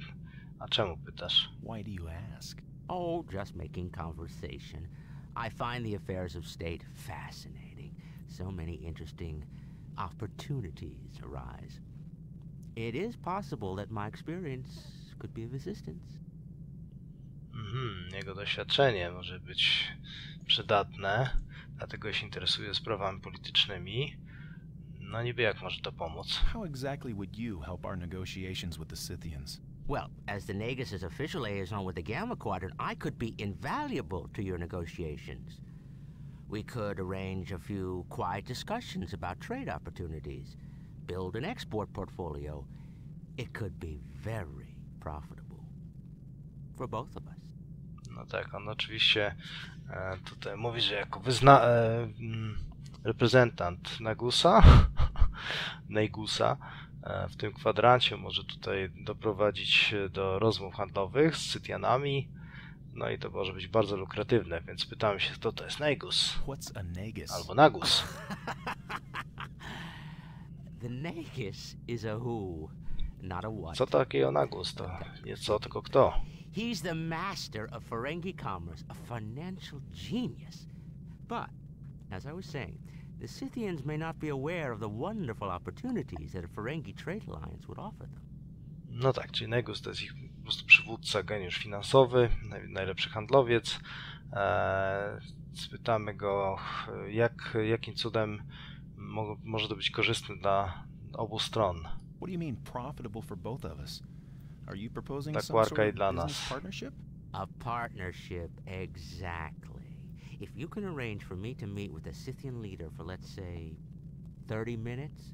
A czemu pytasz? Why do you ask? Oh, just making conversation. I find the affairs of state fascinating. So many interesting opportunities arise. It is possible that my experience could be of assistance. Jego doświadczenie może być przydatne, dlatego się interesuje sprawami politycznymi. No niby jak może to pomóc? How exactly would you help our negotiations with the Scythians? Well, as the Nagus' official liaison with the Gamma Quadrant, I could be invaluable to your negotiations. We could arrange a few quiet discussions about trade opportunities, build an export portfolio. It could be very profitable for both of us. No tak, on oczywiście tutaj mówi, że jako reprezentant Nagusa w tym kwadrancie może tutaj doprowadzić do rozmów handlowych z Scytianami. No i to może być bardzo lukratywne, więc pytamy się, kto to jest Nagus? What's a Nagus? Albo Nagus. The Nagus is a who, not a what. Co takiego Nagus? To nie co, tylko kto? He's the master of Ferengi commerce, a financial genius. But, as I was saying, the Scythians may not be aware of the wonderful opportunities that a Ferengi trade alliance would offer them. No tak, czyli Nagus to jest ich po prostu przywódca, geniusz finansowy, najlepszy handlowiec. Spytamy go, jakim cudem może to być korzystne dla obu stron. What do you mean profitable for both of us? Are you proposing Tak some sort łarka i of dla business nas. partnership? A partnership, exactly. If you can arrange for me to meet with the Scythian leader for, let's say, 30 minutes,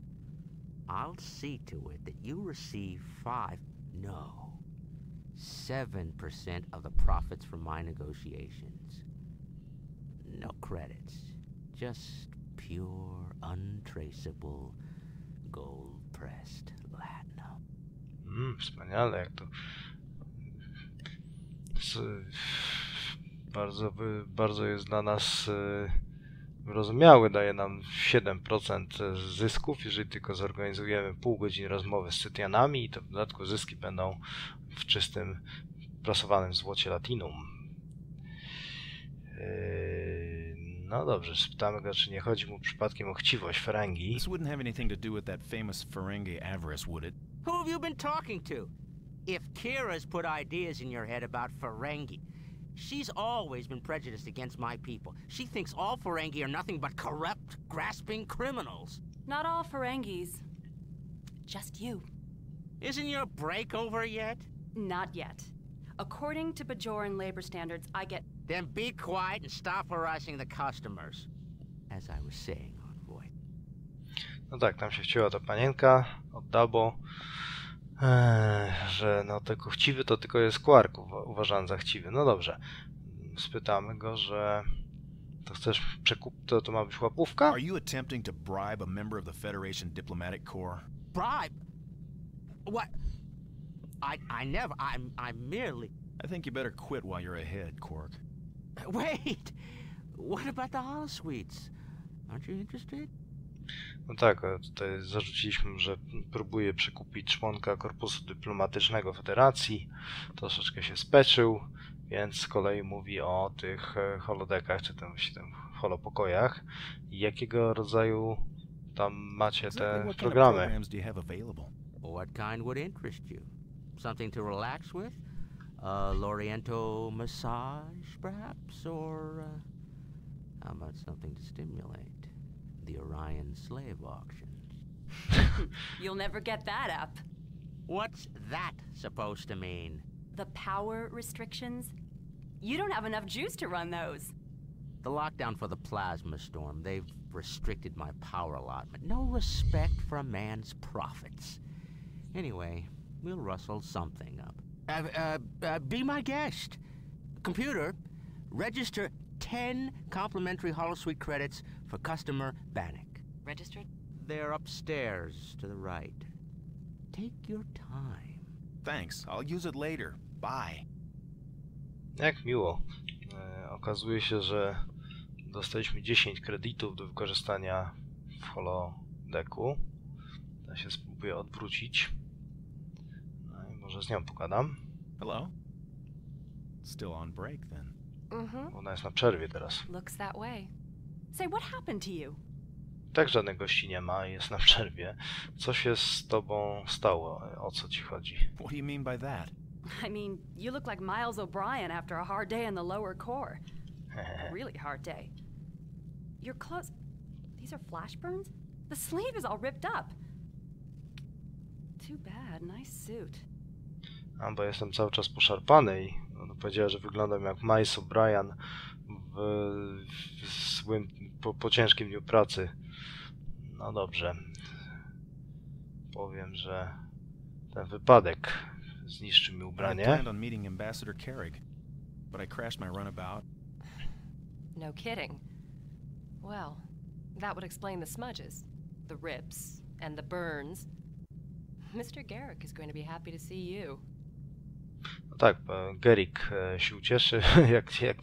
I'll see to it that you receive 7% of the profits from my negotiations. No credits, just pure, untraceable, gold-pressed latinum. Wspaniale, jak to bardzo jest dla nas wyrozumiały, daje nam 7% zysków, jeżeli tylko zorganizujemy pół godziny rozmowy z Scytianami i to w dodatku zyski będą w czystym, prasowanym złocie latinum. No dobrze, spytamy go, czy nie chodzi mu przypadkiem o chciwość Ferengi. This wouldn't have anything to do with that famous Ferengi avarice, would it? Who have you been talking to? If Kira's put ideas in your head about Ferengi, she's always been prejudiced against my people. She thinks all Ferengi are nothing but corrupt, grasping criminals. Not all Ferengis. Just you. Isn't your break over yet? Not yet. According to Bajoran labor standards, I get... Then be quiet and stop harassing the customers. As I was saying, Envoy. No tak, tam się wcięła ta panienka od Dabo, że no tylko chciwy to tylko jest Quark uważany za chciwy. No dobrze, spytamy go, że to chcesz to ma być łapówka? Are you attempting to bribe a member of the Federation Diplomatic Corps? Bribe? What? I never, I'm merely... I think you better quit while you're ahead, Quark. Wait! What about the holosuites? Aren't you interested? No tak, tutaj zarzuciliśmy, że próbuje przekupić członka korpusu dyplomatycznego Federacji. Troszeczkę się speczył, więc z kolei mówi o tych holodekach, czy tym holopokojach i jakiego rodzaju tam macie Exactly te what kind of programy. programs do you have available? What kind would interest you? Something to relax with? A Loriento massage, perhaps? Or how about something to stimulate? The Orion slave auctions. You'll never get that up. What's that supposed to mean? The power restrictions? You don't have enough juice to run those. The lockdown for the plasma storm, they've restricted my power allotment. No respect for a man's profits. Anyway, we'll rustle something up. Be my guest. Computer, register 10 complimentary holosuite credits for customer Bannock. Registered? They're upstairs to the right. Take your time. Thanks, I'll use it later. Bye. Jak miło. Okazuje się, że dostaliśmy 10 kredytów do wykorzystania w holodecku. Ja się spróbuję odwrócić. No i może z nią pogadam. Hello? Still on break then. Ona jest na przerwie teraz. Looks that way. Say, what happened to you? Tak, żadnych gości nie ma, jest na przerwie. Co się z tobą stało? O co ci chodzi? What do you mean by that? I mean, you look like Miles O'Brien after a hard day in the lower core. A really hard day. Your clothes... These are flash burns? The sleeve is all ripped up. Too bad. Nice suit. A, bo jestem cały czas poszarpany i ona powiedziała, że wyglądam jak Miles O'Brien po ciężkim dniu pracy. No dobrze. Powiem, że ten wypadek zniszczył mi I ubranie. planned on meeting Ambassador Carrig, but I crashed my runabout. No kidding. Well, that would explain the smudges, the rips, and the burns. Mr. Garrick is going to be happy to see you. No tak, Garrick się ucieszy,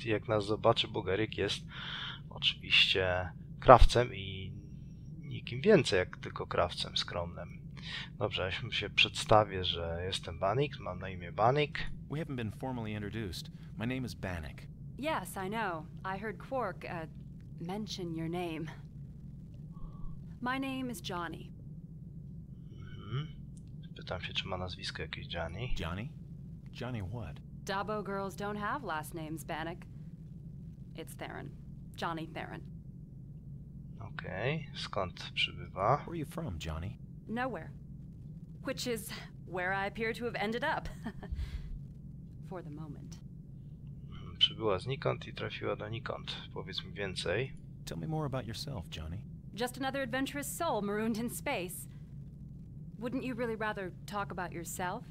jak nas zobaczy, bo Garrick jest oczywiście krawcem i nikim więcej jak tylko krawcem skromnym. Dobrze, ja się przedstawię, że jestem Bannock, mam na imię Bannock. We haven't been formally introduced. My name is Bannock. Yes, I know. I heard Quark, mention your name. My name is Johnny. Pytam się, czy ma nazwisko jakieś Johnny. Johnny? Johnny what? Dabo girls don't have last names, Bannock. It's Theron. Johnny Theron. Okej, skąd przybywa? Where are you from, Johnny? Nowhere. Which is where I appear to have ended up. For the moment. Przybyła znikąd i trafiła donikąd. Powiedz mi więcej. Tell me more about yourself, Johnny. Just another adventurous soul marooned in space. Wouldn't you really rather talk about yourself?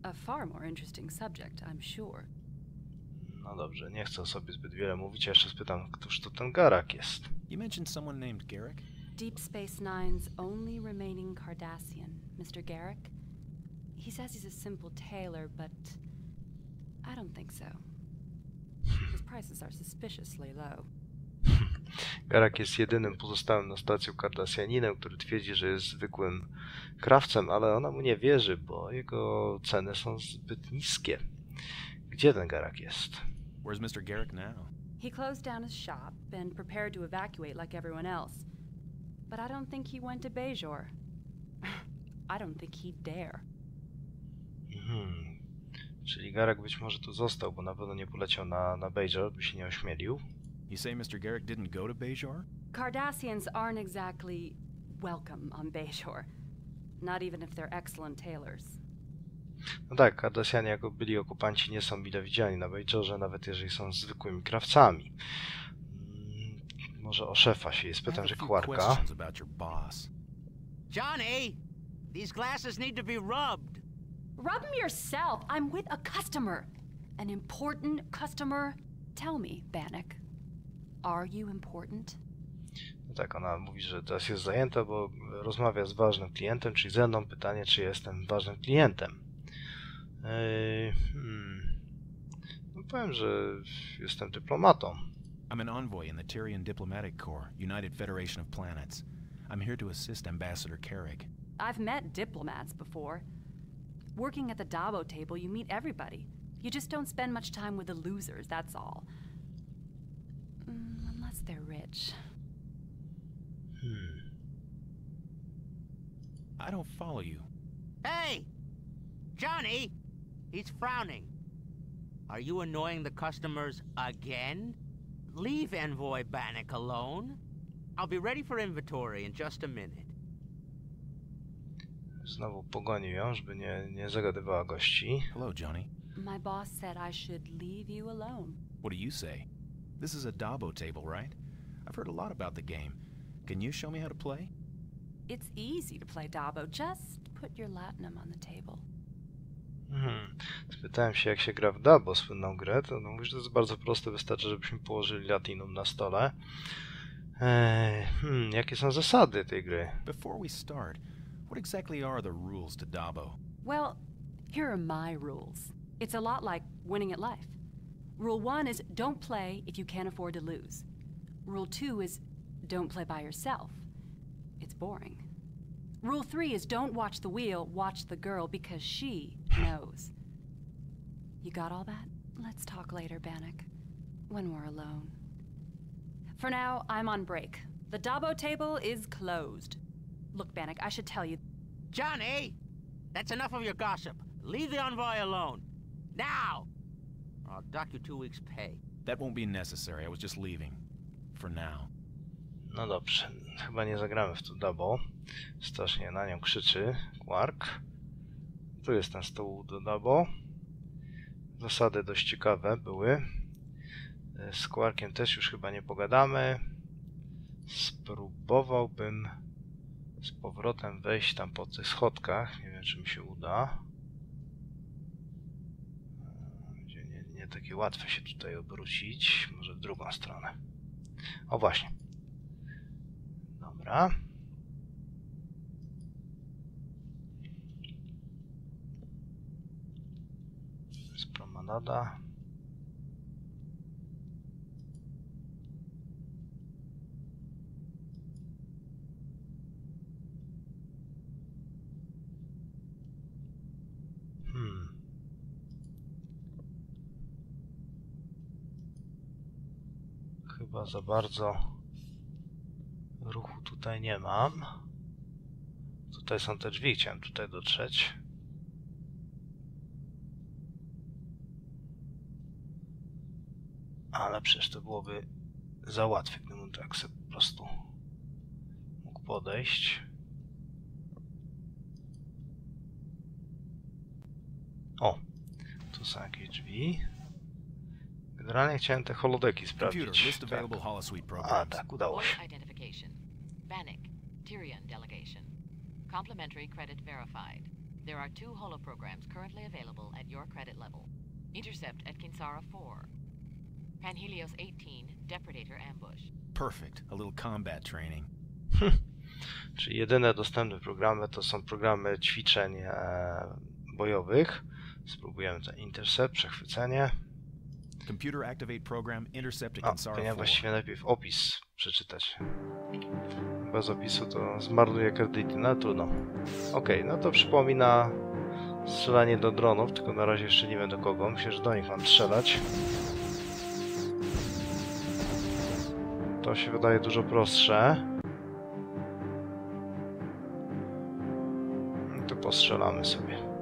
A far more interesting subject, I'm sure. No dobrze, nie chcę o sobie zbyt wiele mówić, a jeszcze spytam, któż to ten Garak jest? You mentioned someone named Garrick? Deep Space Nine's only remaining Cardassian, Mr. Garrick. He says he's a simple tailor, but I don't think so. His prices are suspiciously low. Garak jest jedynym pozostałym na stacji Cardassianinem, który twierdzi, że jest zwykłym krawcem, ale ona mu nie wierzy, bo jego ceny są zbyt niskie. Gdzie ten Garak jest? Where's Mr. Garrick now? He closed down his shop and prepared to evacuate like everyone else. But I don't think he went to Bajor. I don't think he'd dare. Czyli Garak być może tu został, bo na pewno nie poleciał na Bajor, by się nie ośmielił. You say Mr. Garrick didn't go to Bajor? Cardassians aren't exactly welcome on Bajor. Not even if they're excellent tailors. No tak, Cardassianie jako byli okupanci nie są mile widziani na Bajorze, nawet jeżeli są zwykłymi krawcami. Może o szefa się spytam, że Quarka. Johnny! These glasses need to be rubbed. Rub them yourself. I'm with a customer. An important customer. Tell me, Bannock. Are you important? No tak, ona mówi, że teraz jest zajęta, bo rozmawia z ważnym klientem, czyli ze mną. Pytanie, czy jestem ważnym klientem. No powiem, że jestem dyplomatą. I'm an envoy in the Tyrian Diplomatic Corps, United Federation of Planets. I'm here to assist Ambassador Carrig. I've met diplomats before. Working at the Dabo table, you meet everybody. You just don't spend much time with the losers, that's all. Plus, they're rich. I don't follow you. Hey! Johnny! He's frowning. Are you annoying the customers again? Leave Envoy Bannock alone. I'll be ready for inventory in just a minute. Znowu pogonił ją, żeby nie zagadywała gości. Hello, Johnny. My boss said I should leave you alone. What do you say? This is a Dabo table, right? I've heard a lot about the game. Can you show me how to play? It's easy to play Dabo. Just put your latinum on the table. Spytałem się, jak się gra w Dabo, słynną grę. To mówisz, że to jest bardzo proste, wystarczy, żebyśmy położyli latinum na stole. Jakie są zasady tej gry? Before we start, what exactly are the rules to Dabo? Well, here are my rules. It's a lot like winning at life. Rule 1 is don't play if you can't afford to lose. Rule 2 is don't play by yourself. It's boring. Rule 3 is don't watch the wheel, watch the girl because she knows. You got all that? Let's talk later, Bannock, when we're alone. For now, I'm on break. The Dabo table is closed. Look, Bannock, I should tell you. Johnny! That's enough of your gossip. Leave the envoy alone. Now! Or I'll dock you 2 weeks' pay. That won't be necessary. I was just leaving. For now. No dobrze, chyba nie zagramy w to Dabo. Strasznie na nią krzyczy Quark. Tu jest ten stół do Dabo. Zasady dość ciekawe były. Z Quarkiem też już chyba nie pogadamy. Spróbowałbym z powrotem wejść tam po tych schodkach. Nie wiem, czy mi się uda. Będzie nie takie łatwe się tutaj obrócić. Może w drugą stronę. O właśnie. Dobra. To jest promenada. Chyba za bardzo ruchu tutaj nie mam. Tutaj są te drzwi, chciałem tutaj dotrzeć. Ale przecież to byłoby za łatwe, gdybym tak sobie po prostu mógł podejść. O! Tu są jakieś drzwi. Generalnie chciałem te holodeki sprawdzić. Tak. A, tak, udało się. Bannock, Tyrion delegation. Complimentary credit verified. There are 2 holoprograms currently available at your credit level. Intercept at Kinsara 4. Panhelios 18, Depredator ambush. Perfect. A little combat training. Czyli jedyne dostępne programy to są programy ćwiczeń bojowych. Spróbujemy ten Intercept, przechwycenie. Computer activate program Intercept at Kinsara 4. Powinien właściwie najpierw opis przeczytać. Bez opisu to zmarnuje kredyty, no trudno. Okej, no to przypomina strzelanie do dronów, tylko na razie jeszcze nie wiem do kogo. Myślę, że do nich mam strzelać. To się wydaje dużo prostsze. To postrzelamy sobie.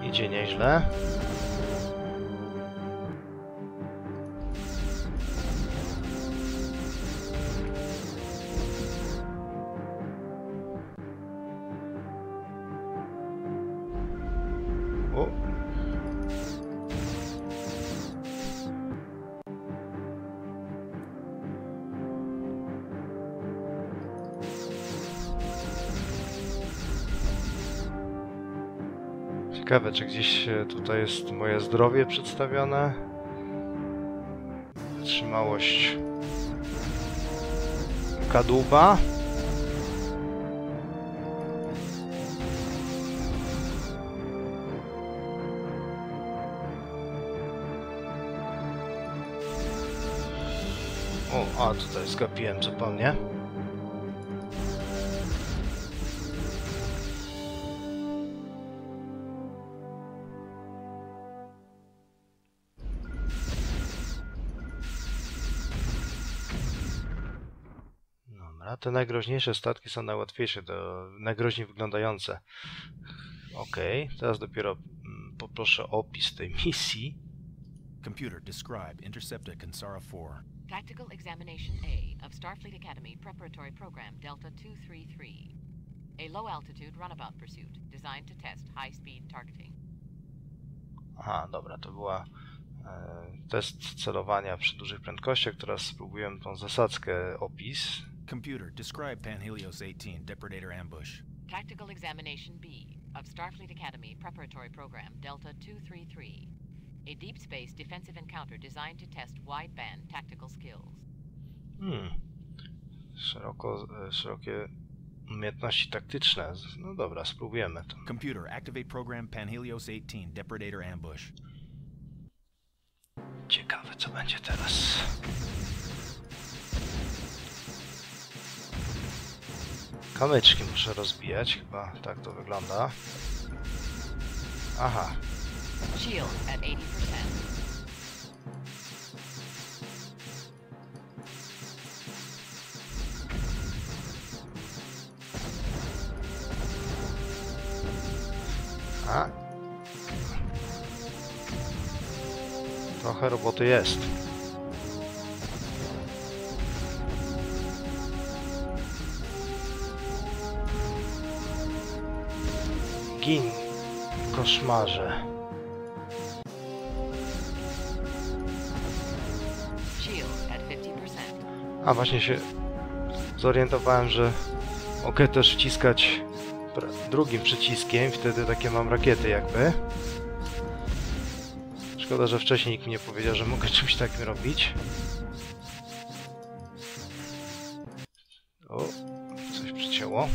Idzie nieźle. O. Ciekawe, czy gdzieś tutaj jest moje zdrowie przedstawione. Wytrzymałość kadłuba. O, a tutaj zgapiłem zupełnie. Dobra, te najgroźniejsze statki są najłatwiejsze, najgroźniej wyglądające. Okej, teraz dopiero poproszę o opis tej misji. Computer, describe intercept at Kansara 4. Tactical Examination A of Starfleet Academy Preparatory Program Delta 233. A low-altitude runabout pursuit designed to test high-speed targeting. Aha, dobra, to była test celowania przy dużych prędkościach. Teraz spróbujemy tą zasadzkę opis. Computer, describe Panhelios 18, Depredator ambush. Tactical Examination B of Starfleet Academy Preparatory Program Delta 233. A deep space defensive encounter designed to test wideband tactical skills. Szerokie umiejętności taktyczne. No dobra, spróbujemy to. Computer, activate program Panhelios 18, Depredator ambush. Ciekawe, co będzie teraz. Kamyczki muszę rozbijać, chyba tak to wygląda. Aha. Shield at 80%. A. Trochę roboty jest. Gin, koszmarze. A właśnie się zorientowałem, że mogę też wciskać drugim przyciskiem, wtedy takie mam rakiety jakby. Szkoda, że wcześniej nikt mi nie powiedział, że mogę czymś takim robić. O, coś przycięło.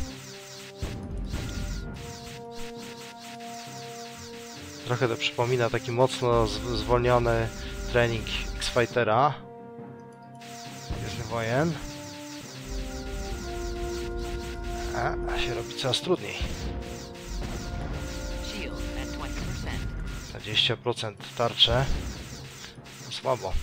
Trochę to przypomina taki mocno zwolniony trening X-Fightera. Gwiezdnych Wojen. A się robi coraz trudniej. 20% tarcze. No słabo.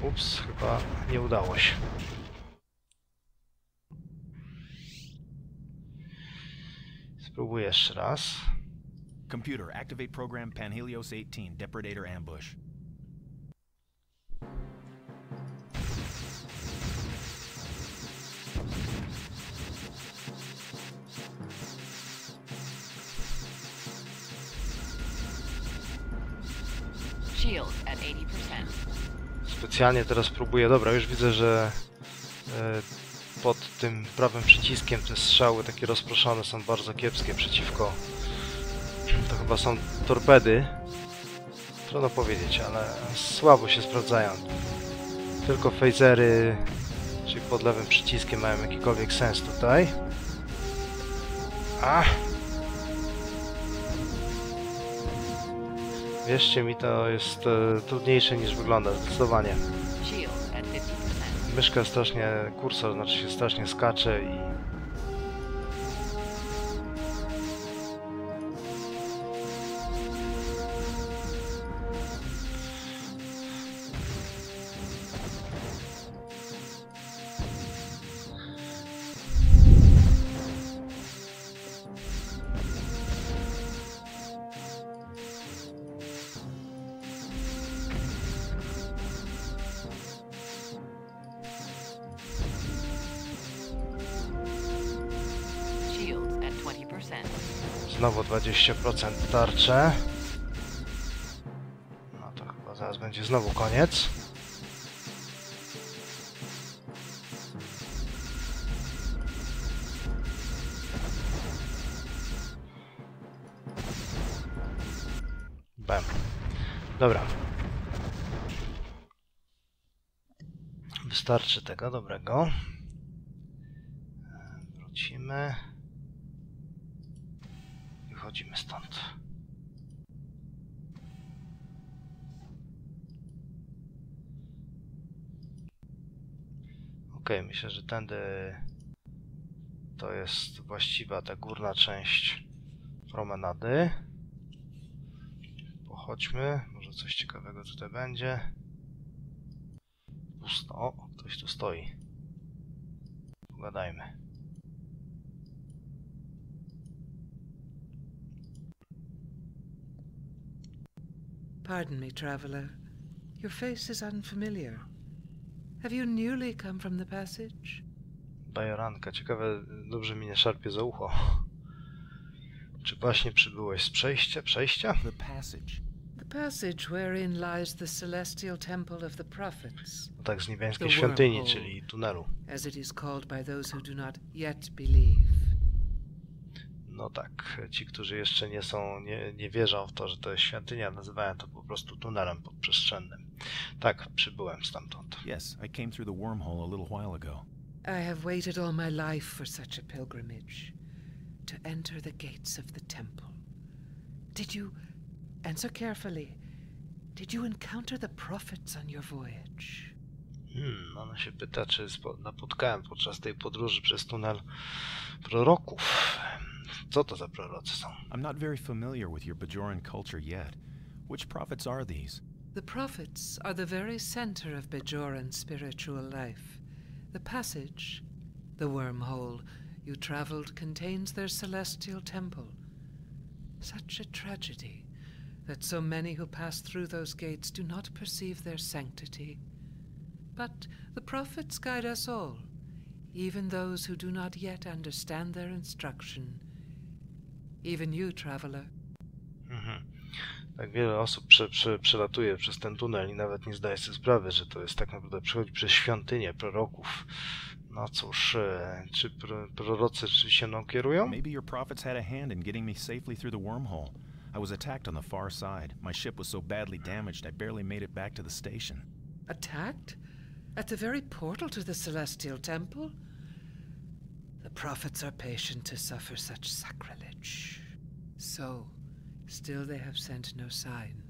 Ups, chyba nie udało się. Spróbuję jeszcze raz. Computer, activate program Panhelios 18, Depredator ambush. Shield at 80%. Specjalnie teraz próbuję. Dobra, już widzę, że pod tym prawym przyciskiem te strzały takie rozproszone są bardzo kiepskie przeciwko. To chyba są torpedy. Trudno powiedzieć, ale słabo się sprawdzają. Tylko phasery, czyli pod lewym przyciskiem, mają jakikolwiek sens tutaj. Wierzcie mi, to jest trudniejsze niż wygląda, zdecydowanie. Myszka strasznie, kursor znaczy się strasznie skacze i... Znowu 20% tarcze. No to chyba zaraz będzie znowu koniec. powiem. Dobra. Wystarczy tego dobrego. Wrócimy. Wychodzimy stąd. Okej, myślę, że tędy to jest właściwa ta górna część promenady. Pochodźmy, może coś ciekawego tutaj będzie. Pusto. O, ktoś tu stoi. Pogadajmy. Pardon me, traveler. Your face is unfamiliar. Have you newly come from the passage? Bajoranka, ciekawe, dobrze mi nie szarpie za ucho. Czy właśnie przybyłeś z przejścia? The passage. The passage wherein lies the celestial temple of the prophets. No tak, z niebiańskiej The świątyni, wormhole, czyli tunelu. as it is called by those who do not yet believe. No tak, ci, którzy jeszcze nie wierzą w to, że to jest świątynia, nazywają to po prostu tunelem podprzestrzennym. Tak, przybyłem stamtąd. Yes, I came through the wormhole a little while ago. I have waited all my life for such a pilgrimage, to enter the gates of the temple. Did you, answer carefully, did you encounter the prophets on your voyage? Ona się pyta, czy napotkałem podczas tej podróży przez tunel proroków. Co to za prorocy są? I'm not very familiar with your Bajoran culture yet. Which prophets are these? The prophets are the very center of Bajoran spiritual life. The passage, the wormhole you traveled, contains their celestial temple. Such a tragedy that so many who pass through those gates do not perceive their sanctity. But the prophets guide us all, even those who do not yet understand their instruction. Even you, traveler. Tak wiele osób przelatuje przez ten tunel i nawet nie zdaje sobie sprawy, że to jest tak naprawdę przechodzi przez świątynię proroków. No cóż, czy prorocy rzeczywiście mną kierują? Maybe your prophets had a hand in getting me safely through the wormhole. I was attacked on the far side. My ship was so badly damaged I barely made it back to the station. Attacked? At the very portal to the celestial temple? The prophets are patient to suffer such sacrilege. So, still they have sent no sign.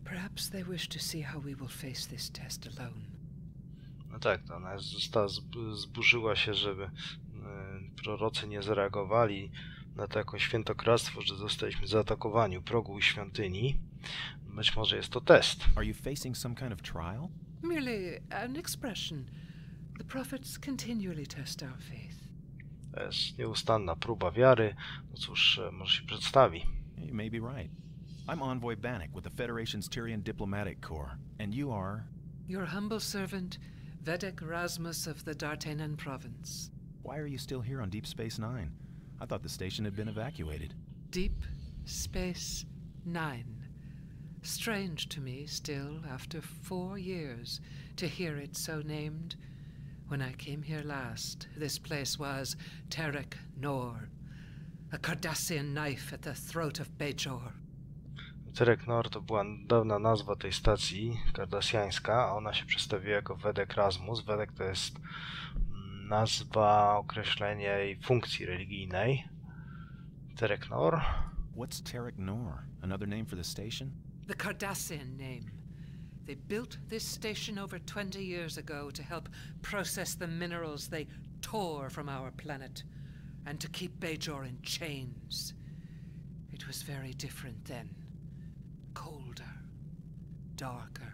Perhaps they wish to see how we will face this test alone. No tak, to ona zburzyła się, żeby prorocy nie zareagowali na to jako świętokradztwo, że zostaliśmy zaatakowani u progu świątyni. Być może jest to test. Are you facing some kind of trial? Merely an expression. The prophets continually test our faith. To jest nieustanna próba wiary. No cóż, może się przedstawi. You may be right. I'm Envoy Bannock with the Federation's Tyrian Diplomatic Corps. And you are? Your humble servant, Vedek Rasmus of the Dartanan province. Why are you still here on Deep Space Nine? I thought the station had been evacuated. Deep Space Nine. Strange to me still, after 4 years, to hear it so named. When I came here last, this place was Terek Nor, a Cardassian knife at the throat of Bajor. Terek Nor to była dawna nazwa tej stacji kardasjańska, a ona się przedstawiła jako Vedek Rasmus. Vedek to jest nazwa, określenie jej funkcji religijnej. Terek Nor. What's Terek Nor? Another name for the station? The Cardassian name. They built this station over 20 years ago to help process the minerals they tore from our planet, and to keep Bajor in chains. It was very different then. Colder, darker.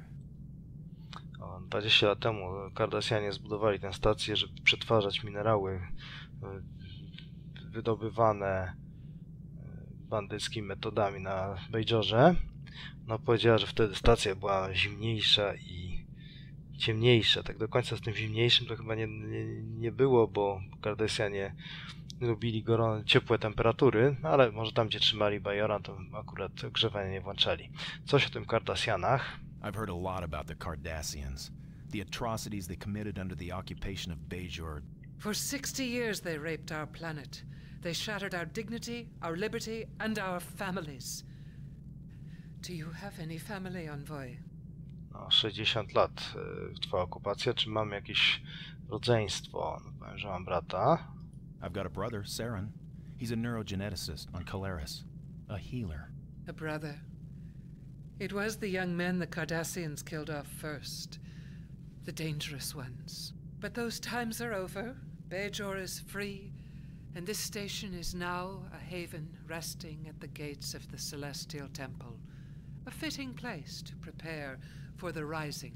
20 lat temu Cardassianie zbudowali tę stację, żeby przetwarzać minerały wydobywane bandyckimi metodami na Bajorze. No powiedziała, że wtedy stacja była zimniejsza i ciemniejsza. Tak do końca z tym zimniejszym to chyba nie było, bo Cardassianie lubili ciepłe temperatury, ale może tam, gdzie trzymali Bajora, to akurat grzewania nie włączali. Coś o tym Cardassianach. I've heard a lot about the Cardassians. The atrocities they committed under the occupation of Bajor. For 60 years they raped our planet. They shattered our dignity, our liberty, and our families. Do you have any family, Envoy? No, 60 lat trwa okupacja. Czy mam jakieś rodzeństwo? No, powiem, że mam brata. I've got a brother, Saren. He's a neurogeneticist on Calaris. A healer. A brother. It was the young men the Cardassians killed off first. The dangerous ones. But those times are over. Bajor is free, and this station is now a haven resting at the gates of the Celestial Temple. A fitting place to prepare for the rising.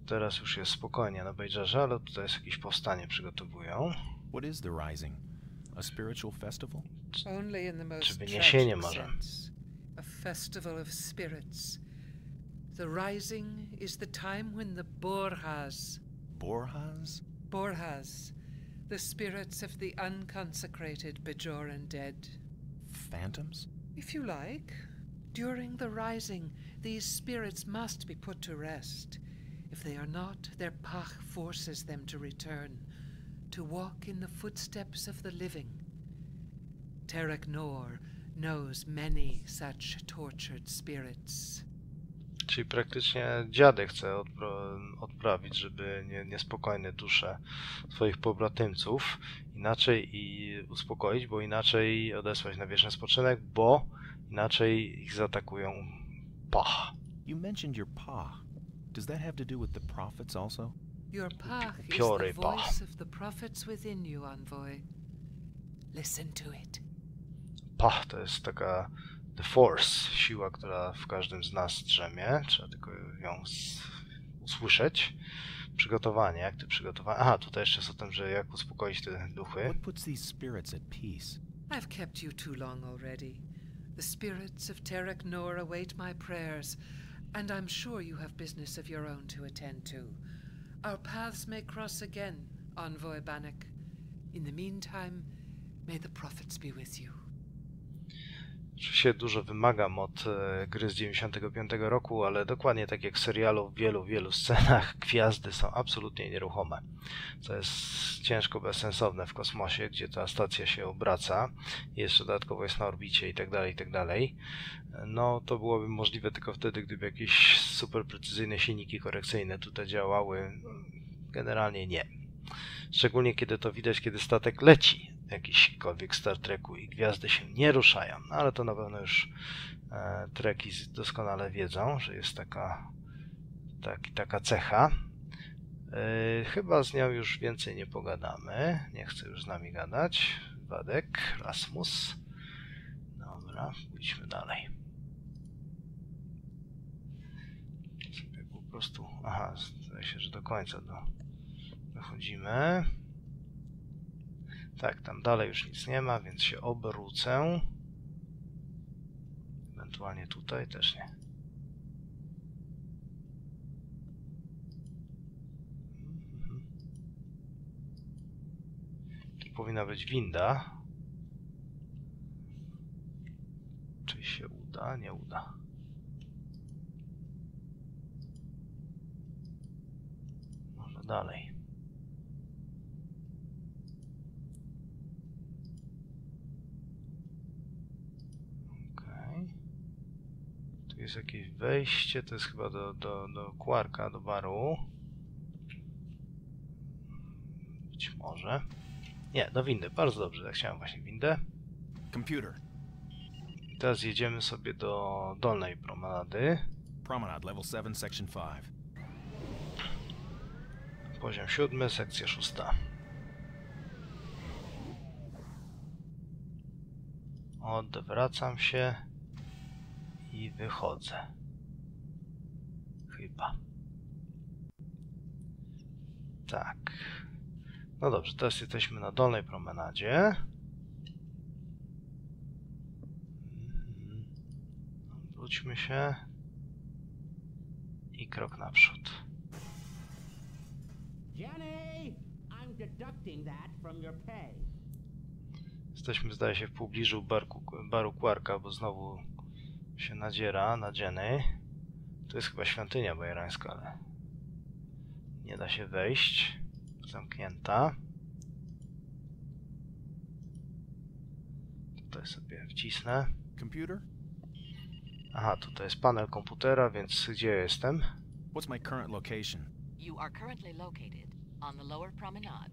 Teraz już jest spokojnie na Bajorze, ale tutaj jest jakieś powstanie przygotowują. What is the rising? A spiritual festival? Only in the Czy most wyniesienie tragic może? sense. A festival of spirits. The rising is the time when the Borhas... Borhas? Borhas. The spirits of the unconsecrated Bajoran dead. Phantoms? If you like. During the rising, these spirits must be put to rest. If they are not, their Pach forces them to return, to walk in the footsteps of the living. Terek Nor knows many such tortured spirits. Czyli praktycznie dziadek chce odprawić, żeby niespokojne dusze swoich pobratymców inaczej i uspokoić, bo inaczej odesłać na wieczny spoczynek, bo inaczej ich zaatakują Pach. You mentioned your Pa. Does that have to do with the prophets also? Your Pach is Piory the Pach. voice of the prophets within you, Envoy. Listen to it. Pach to jest taka The Force, siła, która w każdym z nas drzemie. Trzeba tylko ją usłyszeć. Przygotowanie, jak ty przygotowanie? Aha, tutaj jeszcze jest o tym, że jak uspokoić te duchy. What puts these spirits at peace? I've kept you too long already. The spirits of Terek Nor await my prayers, and I'm sure you have business of your own to attend to. Our paths may cross again, Envoy Bannock. In the meantime, may the prophets be with you. Oczywiście dużo wymagam od gry z 95 roku, ale dokładnie tak jak w serialu w wielu scenach gwiazdy są absolutnie nieruchome. To jest ciężko bezsensowne w kosmosie, gdzie ta stacja się obraca i jeszcze dodatkowo jest na orbicie i tak dalej. No to byłoby możliwe tylko wtedy, gdyby jakieś super precyzyjne silniki korekcyjne tutaj działały. Generalnie nie. Szczególnie kiedy to widać, kiedy statek leci w jakikolwiek Star Treku i gwiazdy się nie ruszają. No, ale to na pewno już Treki doskonale wiedzą, że jest taka cecha. Chyba z nią już więcej nie pogadamy. Nie chce już z nami gadać. Wadek, Rasmus. Dobra, pójdźmy dalej. Sobie po prostu... Aha, zdaje się, że do końca dochodzimy. Tak, tam dalej już nic nie ma, więc się obrócę. Ewentualnie tutaj też nie. Tu powinna być winda. Czy się uda? Nie uda. Może dalej. Tu jest jakieś wejście, to jest chyba do Quarka, do baru. Być może. Nie, do windy, bardzo dobrze, tak chciałem właśnie windę. Computer. Teraz jedziemy sobie do dolnej promenady. Promenade, level 7, section 5. Poziom 7, sekcja 6. Odwracam się i wychodzę. Chyba. Tak. No dobrze, teraz jesteśmy na dolnej promenadzie. Wróćmy się. I krok naprzód. Jenny, I'm deducting that from your pay. Jesteśmy, zdaje się, w pobliżu baru Quarka, bo znowu się nadziera na Jenny. To jest chyba świątynia bajerańska, ale nie da się wejść. Zamknięta. Tutaj sobie wcisnę. Computer? Aha, tutaj jest panel komputera, więc gdzie ja jestem? What's my current location? You are currently located on the lower promenade.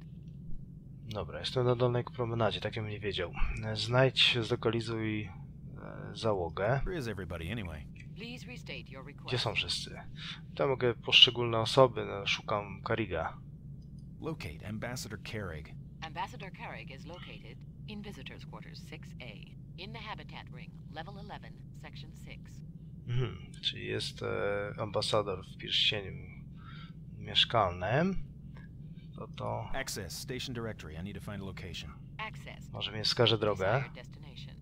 Dobra, jestem na dolnej promenadzie, tak bym nie wiedział. Znajdź, zlokalizuj załogę. Where is everybody anyway? Please restate your request. Gdzie są wszyscy? Tutaj mogę poszczególne osoby, no, szukam Carriga. Locate Ambassador Carrig. Ambassador Carrig is located in Visitors Quarters 6A, in the Habitat Ring, Level 11, Section 6. Czyli jest ambasador w pierścieniu mieszkalnym. To... Access, Station Directory. I need to find a location. Access. Może mi wskaże drogę. Desired destination.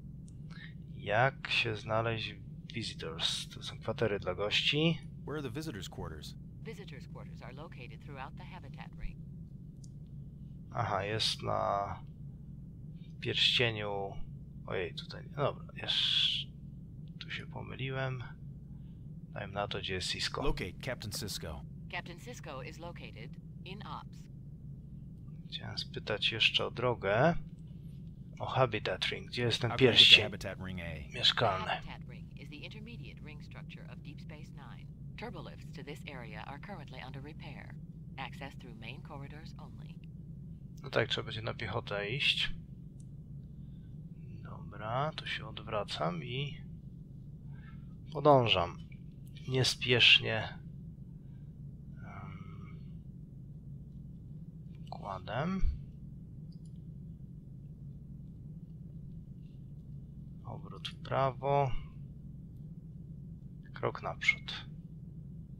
Jak się znaleźć w Visitors? To są kwatery dla gości. Where are the visitors' quarters? Visitors Quarters are located throughout the Habitat Ring. Aha, jest na pierścieniu... Ojej, tutaj... No dobra, tu się pomyliłem. Dajmy na to, gdzie jest Cisco. Locate Captain Sisko. Captain Sisko is located in Ops. Chciałem spytać jeszcze o drogę. O Habitat Ring. Gdzie jest ten How can I get to pierścień Habitat Ring A? mieszkalny? Habitat Ring is the intermediate ring structure of Deep Space Nine. Turbolifts to this area are currently under repair. Access through main corridors only. No tak, trzeba będzie na piechotę iść. Dobra, to się odwracam i podążam niespiesznie układem. Obrót w prawo. Krok naprzód.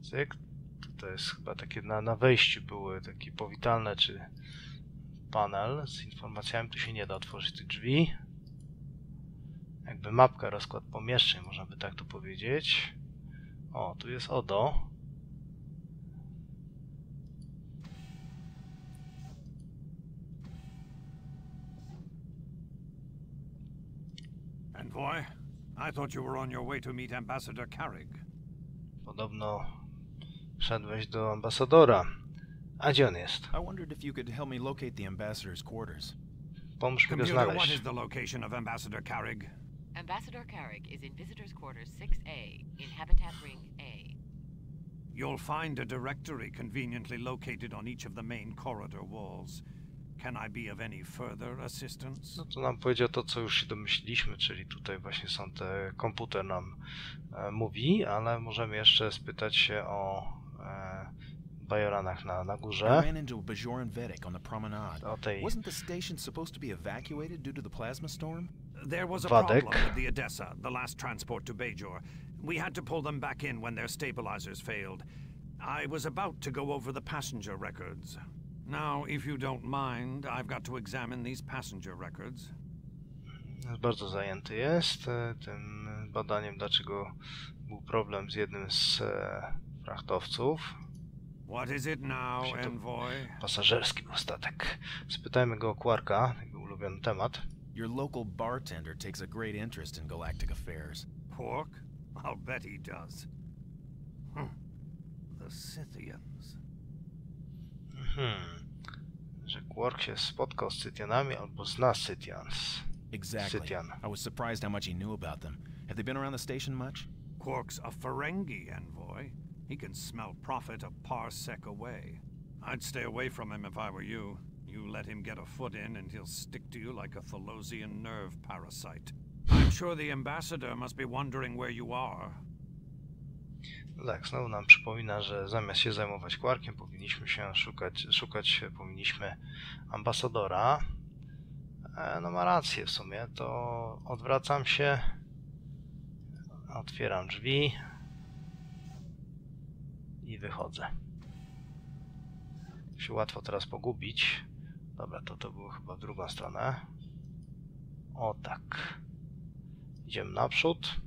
Cyk. To jest chyba takie na wejściu były takie powitalne, czy panel z informacjami. Tu się nie da otworzyć tych drzwi. Jakby mapka, rozkład pomieszczeń, można by tak to powiedzieć. O, tu jest Odo. Envoy, I thought you were on your way to meet Ambassador Carrig. Podobno szedłeś do ambasadora. A gdzie on jest? I wondered if you could help me locate the ambassador's quarters. Pomóż mi go Computer, what znaleźć. is the location of Ambassador Carrig? Ambassador Carrig is in Visitors Quarters 6A, in Habitat Ring A. You'll find a directory conveniently located on each of the main corridor walls. Can I be of any further assistance? No to nam powiedział to, co już się domyśliliśmy, czyli tutaj właśnie są te... Komputer nam mówi, ale możemy jeszcze spytać się o bajoranach na I górze. ran into Bajoran Vedic on the promenade. O tej Wasn't the station supposed to be evacuated due to the plasma storm? There was a Wadek. problem with the Odessa, the last transport to Bajor. We had to pull them back in when their stabilizers failed. I was about to go over the passenger records. Now, if you don't mind, I've got to examine these passenger records. Bardzo zajęty jest tym badaniem, dlaczego był problem z jednym z frachtowców. What is it now, Envoy? Pasażerski był statek. Spytajmy go o Quarka, jego ulubiony temat. Your local bartender takes a great interest in galactic affairs. Quark? I'll bet he does. The Scythians. Że Quark się spotkał z Scythianami albo zna Scythians. Exactly. Scythian. I was surprised how much he knew about them. Have they been around the station much? Quark's a Ferengi, Envoy. He can smell profit a parsec away. I'd stay away from him if I were you. You let him get a foot in and he'll stick to you like a Thalosian nerve parasite. I'm sure the ambassador must be wondering where you are. No tak, znowu nam przypomina, że zamiast się zajmować Quarkiem, powinniśmy się szukać powinniśmy ambasadora. No ma rację w sumie, to odwracam się, otwieram drzwi i wychodzę. Się łatwo teraz pogubić. Dobra, to było chyba w drugą stronę. O tak. Idziemy naprzód.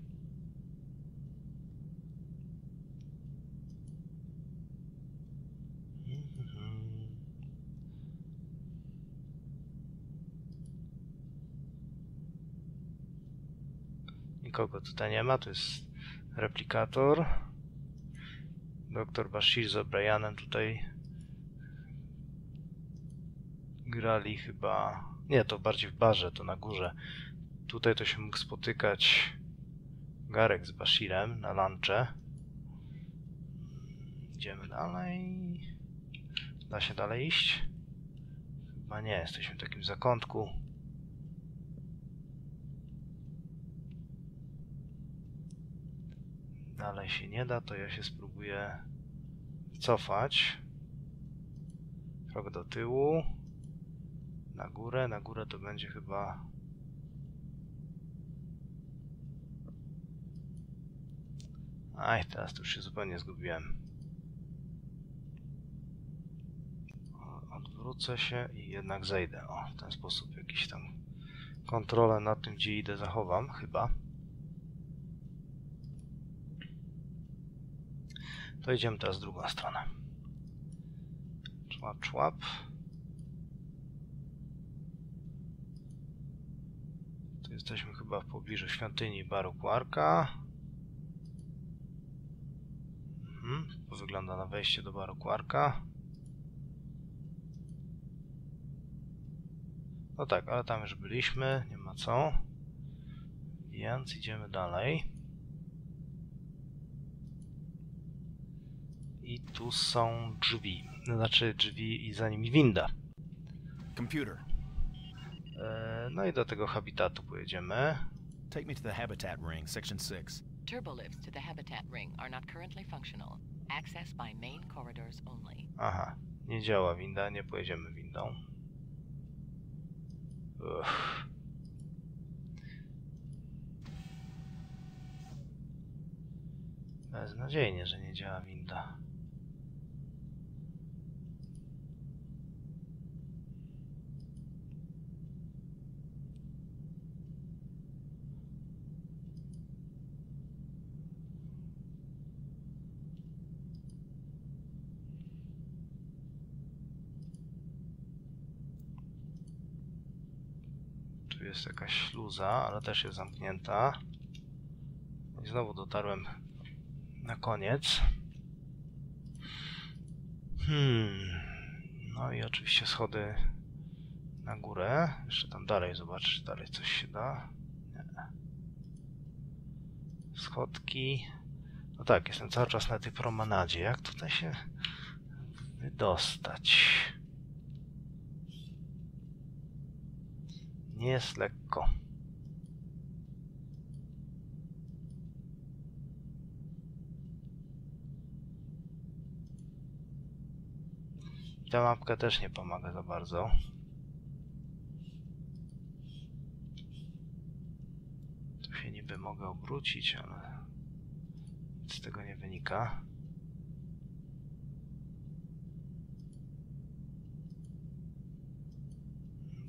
Nikogo tutaj nie ma, to jest replikator. Dr. Bashir z O'Brienem tutaj grali chyba... Nie, to bardziej w barze, to na górze. Tutaj to się mógł spotykać Garek z Bashirem na lunche. Idziemy dalej. Da się dalej iść? Chyba nie, jesteśmy w takim zakątku. Dalej się nie da, to ja się spróbuję cofać. Krok do tyłu. Na górę to będzie chyba... Aj, teraz to już się zupełnie zgubiłem. Odwrócę się i jednak zejdę. O, w ten sposób jakiś tam kontrolę nad tym, gdzie idę, zachowam, chyba. To idziemy teraz w drugą stronę. Człap, człap. Tu jesteśmy chyba w pobliżu świątyni Baru Quarka. To wygląda na wejście do Baru Quarka. No tak, ale tam już byliśmy, nie ma co. Więc idziemy dalej. I tu są drzwi. Znaczy drzwi i za nimi winda. Computer. No i do tego habitatu pojedziemy. Take me to the habitat ring, section 6. Turbolifts to the habitat ring are not currently functional. Access by main corridors only. Aha, nie działa winda, nie pojedziemy windą. Uff. Beznadziejnie, że nie działa winda. Tu jest jakaś śluza, ale też jest zamknięta. I znowu dotarłem na koniec. No i oczywiście schody na górę. Jeszcze tam dalej zobaczyć, czy dalej coś się da. Nie. Schodki. No tak, jestem cały czas na tej promenadzie. Jak tutaj się wydostać? Nie jest lekko. Ta mapka też nie pomaga za bardzo. Tu się niby mogę obrócić, ale nic z tego nie wynika.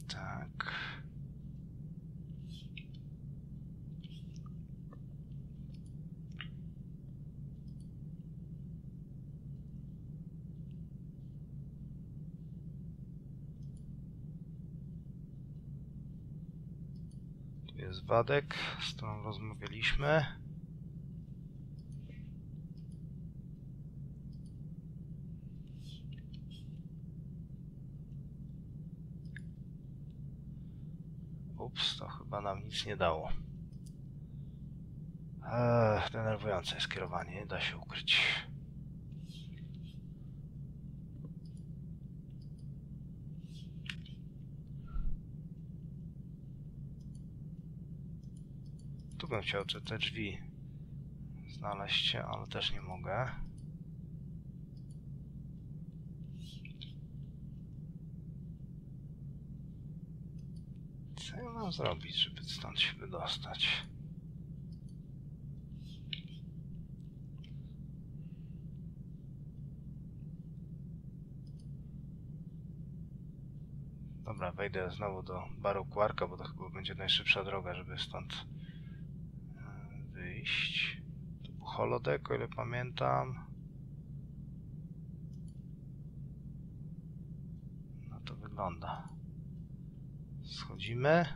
Tak. Tu jest Wadek, z którą rozmawialiśmy. Ups, to chyba nam nic nie dało. Denerwujące jest kierowanie, nie da się ukryć. Tu bym chciał te drzwi znaleźć, ale też nie mogę. Co ja mam zrobić, żeby stąd się wydostać? Dobra, wejdę znowu do Baru Quarka, bo to chyba będzie najszybsza droga, żeby stąd wyjść. Tu był holodeck, o ile pamiętam. No to wygląda. Schodzimy.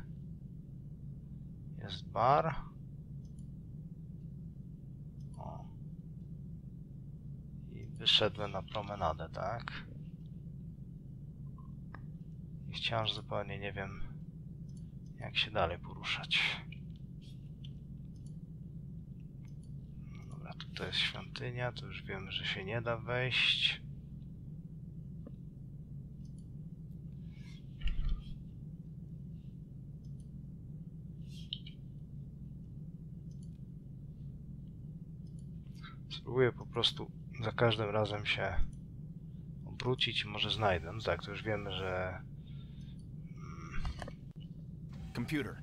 Jest bar. O. I wyszedłem na promenadę, tak? I wciąż zupełnie nie wiem, jak się dalej poruszać. Tutaj jest świątynia, to już wiemy, że się nie da wejść. Spróbuję po prostu za każdym razem się obrócić i może znajdę. No tak, to już wiemy, że... Computer.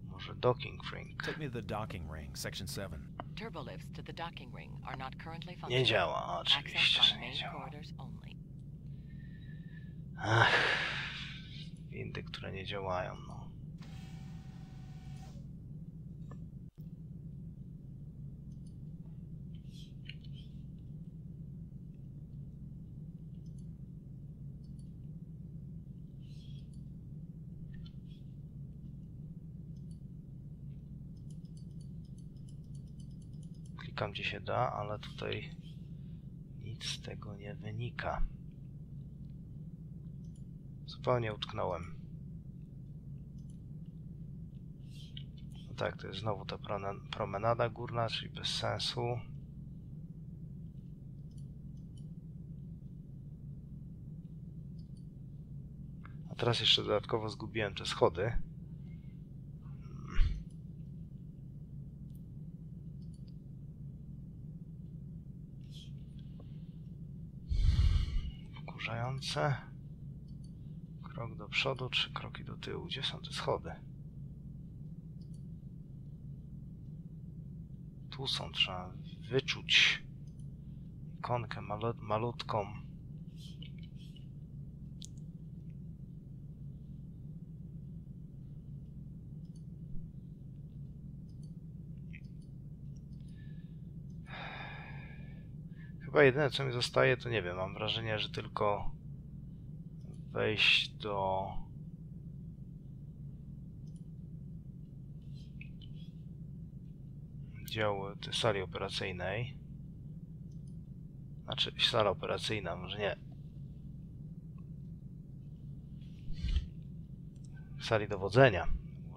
Może docking ring. Take me to the docking ring, section 7. Turbolifts to the docking ring are not currently functional. Nie działa, oczywiście, że nie działa. Ach, windy, które nie działają, no. Klikam gdzie się da, ale tutaj nic z tego nie wynika. Zupełnie utknąłem. No tak, to jest znowu ta promenada górna, czyli bez sensu. A teraz jeszcze dodatkowo zgubiłem te schody. Wkurzające. Krok do przodu, 3 kroki do tyłu. Gdzie są te schody? Tu są, trzeba wyczuć ikonkę malutką. Chyba jedyne co mi zostaje to nie wiem, mam wrażenie, że tylko wejść do działu sali operacyjnej. Znaczy sala operacyjna, może nie. Sali dowodzenia.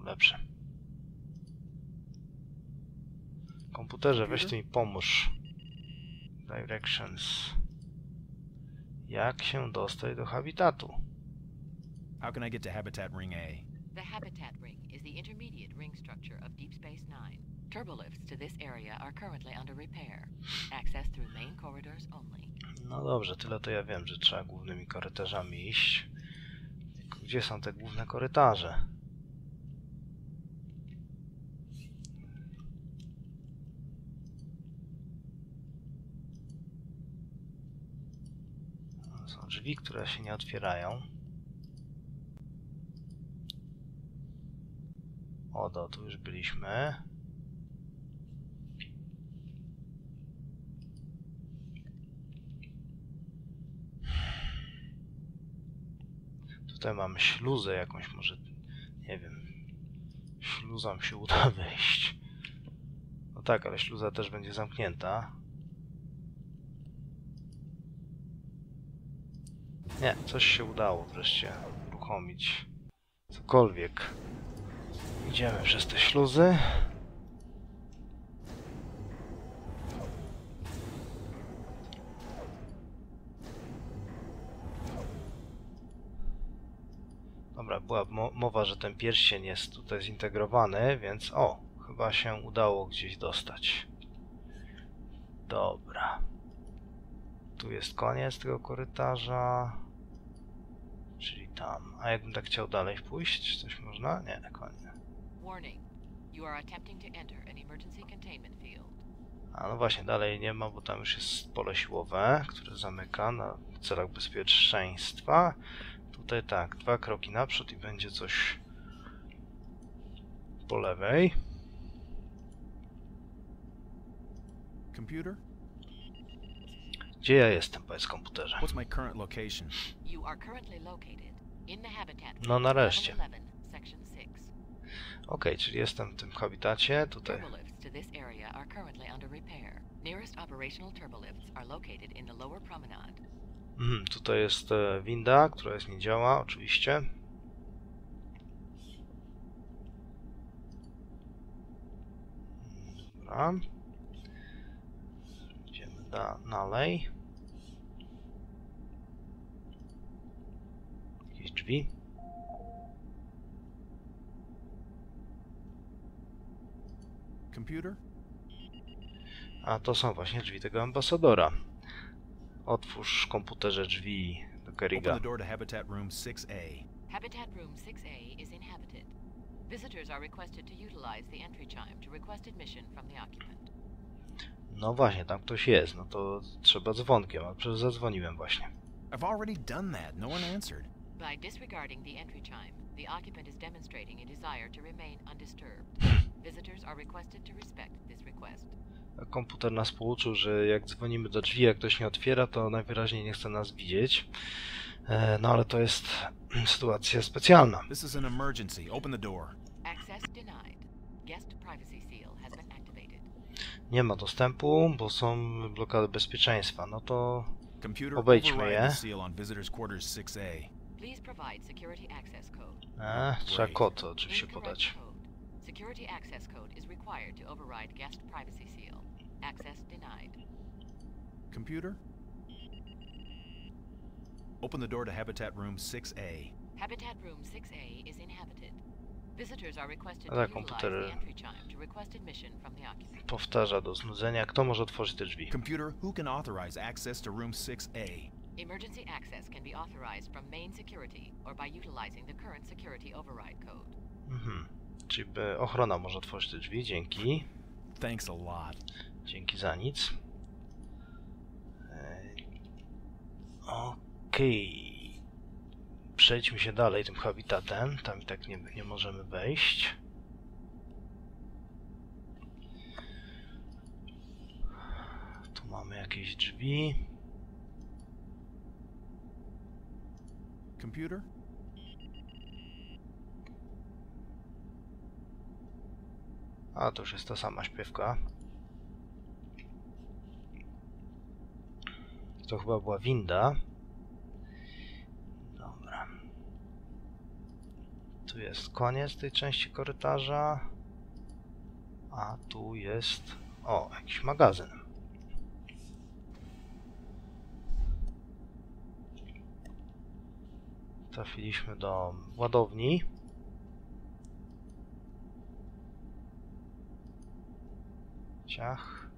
Lepsze. Komputerze, weź tu mi pomóż. Directions. Jak się dostać do habitatu? How can I get to Habitat Ring A? The Habitat Ring is the intermediate ring structure of Deep Space Nine. Turbolifts to this area are currently under repair. Access through main corridors only. No dobrze, tyle to ja wiem, że trzeba głównymi korytarzami iść. Tylko gdzie są te główne korytarze? Są drzwi, które się nie otwierają. Odo, tu już byliśmy. Tutaj mamy śluzę jakąś, może, nie wiem, śluzą się uda wyjść. No tak, ale śluza też będzie zamknięta. Nie, coś się udało wreszcie uruchomić. Cokolwiek. Idziemy przez te śluzy. Dobra, była mowa, że ten pierścień jest tutaj zintegrowany, więc o, chyba się udało gdzieś dostać. Dobra. Tu jest koniec tego korytarza. Czyli tam. A jakbym tak chciał dalej pójść, czy coś można? Nie, koniec. Warning. You are attempting to enter an emergency containment field. A no właśnie, dalej nie ma, bo tam już jest pole siłowe, które zamyka na celach bezpieczeństwa. Tutaj tak, 2 kroki naprzód i będzie coś po lewej. Computer? Gdzie ja jestem, powiedz komputerze? What's my current location? You are currently located in the habitat. No nareszcie. Level 11, section 6. Okej, czyli jestem w tym habitacie, tutaj. Turbolifts to this area are currently under repair. Nearest operational turbolifts are located in the lower promenade. Tutaj jest winda, która jest nie działa, oczywiście. Dobra. Idziemy dalej. Jakieś drzwi. Computer? A to są właśnie drzwi tego ambasadora. Otwórz komputerze drzwi do Kerriga. Open the door to Habitat Room 6A. Habitat Room 6A is inhabited. Visitors are requested to utilize the entry chime to request admission from the occupant. No właśnie, tam ktoś jest. No to trzeba dzwonkiem, a przecież zadzwoniłem właśnie. I've already done that. No one answered. By disregarding the entry chime, the occupant is demonstrating a desire to remain undisturbed. Visitors are requested to respect this request. Komputer nas pouczył, że jak dzwonimy do drzwi, jak ktoś nie otwiera, to najwyraźniej nie chce nas widzieć. No ale to jest sytuacja specjalna. This is an emergency. Open the door. Access denied. Guest privacy seal has been activated. Nie ma dostępu, bo są blokady bezpieczeństwa. No to Computer, obejdźmy override je. the seal on visitors quarters 6A. Please provide security access code. Trzeba kod oczywiście podać. Code. Security access code is required to override guest privacy seal. Access denied. Computer? Open the door to Habitat Room 6A. Habitat Room 6A is inhabited. Visitors are requested Ale to utilize komputer the entry chime to request admission from the occupant. powtarza do znudzenia. Kto może otworzyć te drzwi? Computer, who can authorize access to Room 6A? Emergency access can be authorized from main security or by utilizing the current security override code. Czyli ochrona może otworzyć te drzwi. Dzięki. Thanks a lot. Dzięki za nic. Okej. Przejdźmy się dalej tym habitatem. Tam i tak nie możemy wejść. Tu mamy jakieś drzwi. Computer? A, to już jest ta sama śpiewka. To chyba była winda. Dobra. Tu jest koniec tej części korytarza. A tu jest... O, jakiś magazyn. Trafiliśmy do ładowni. Ciach.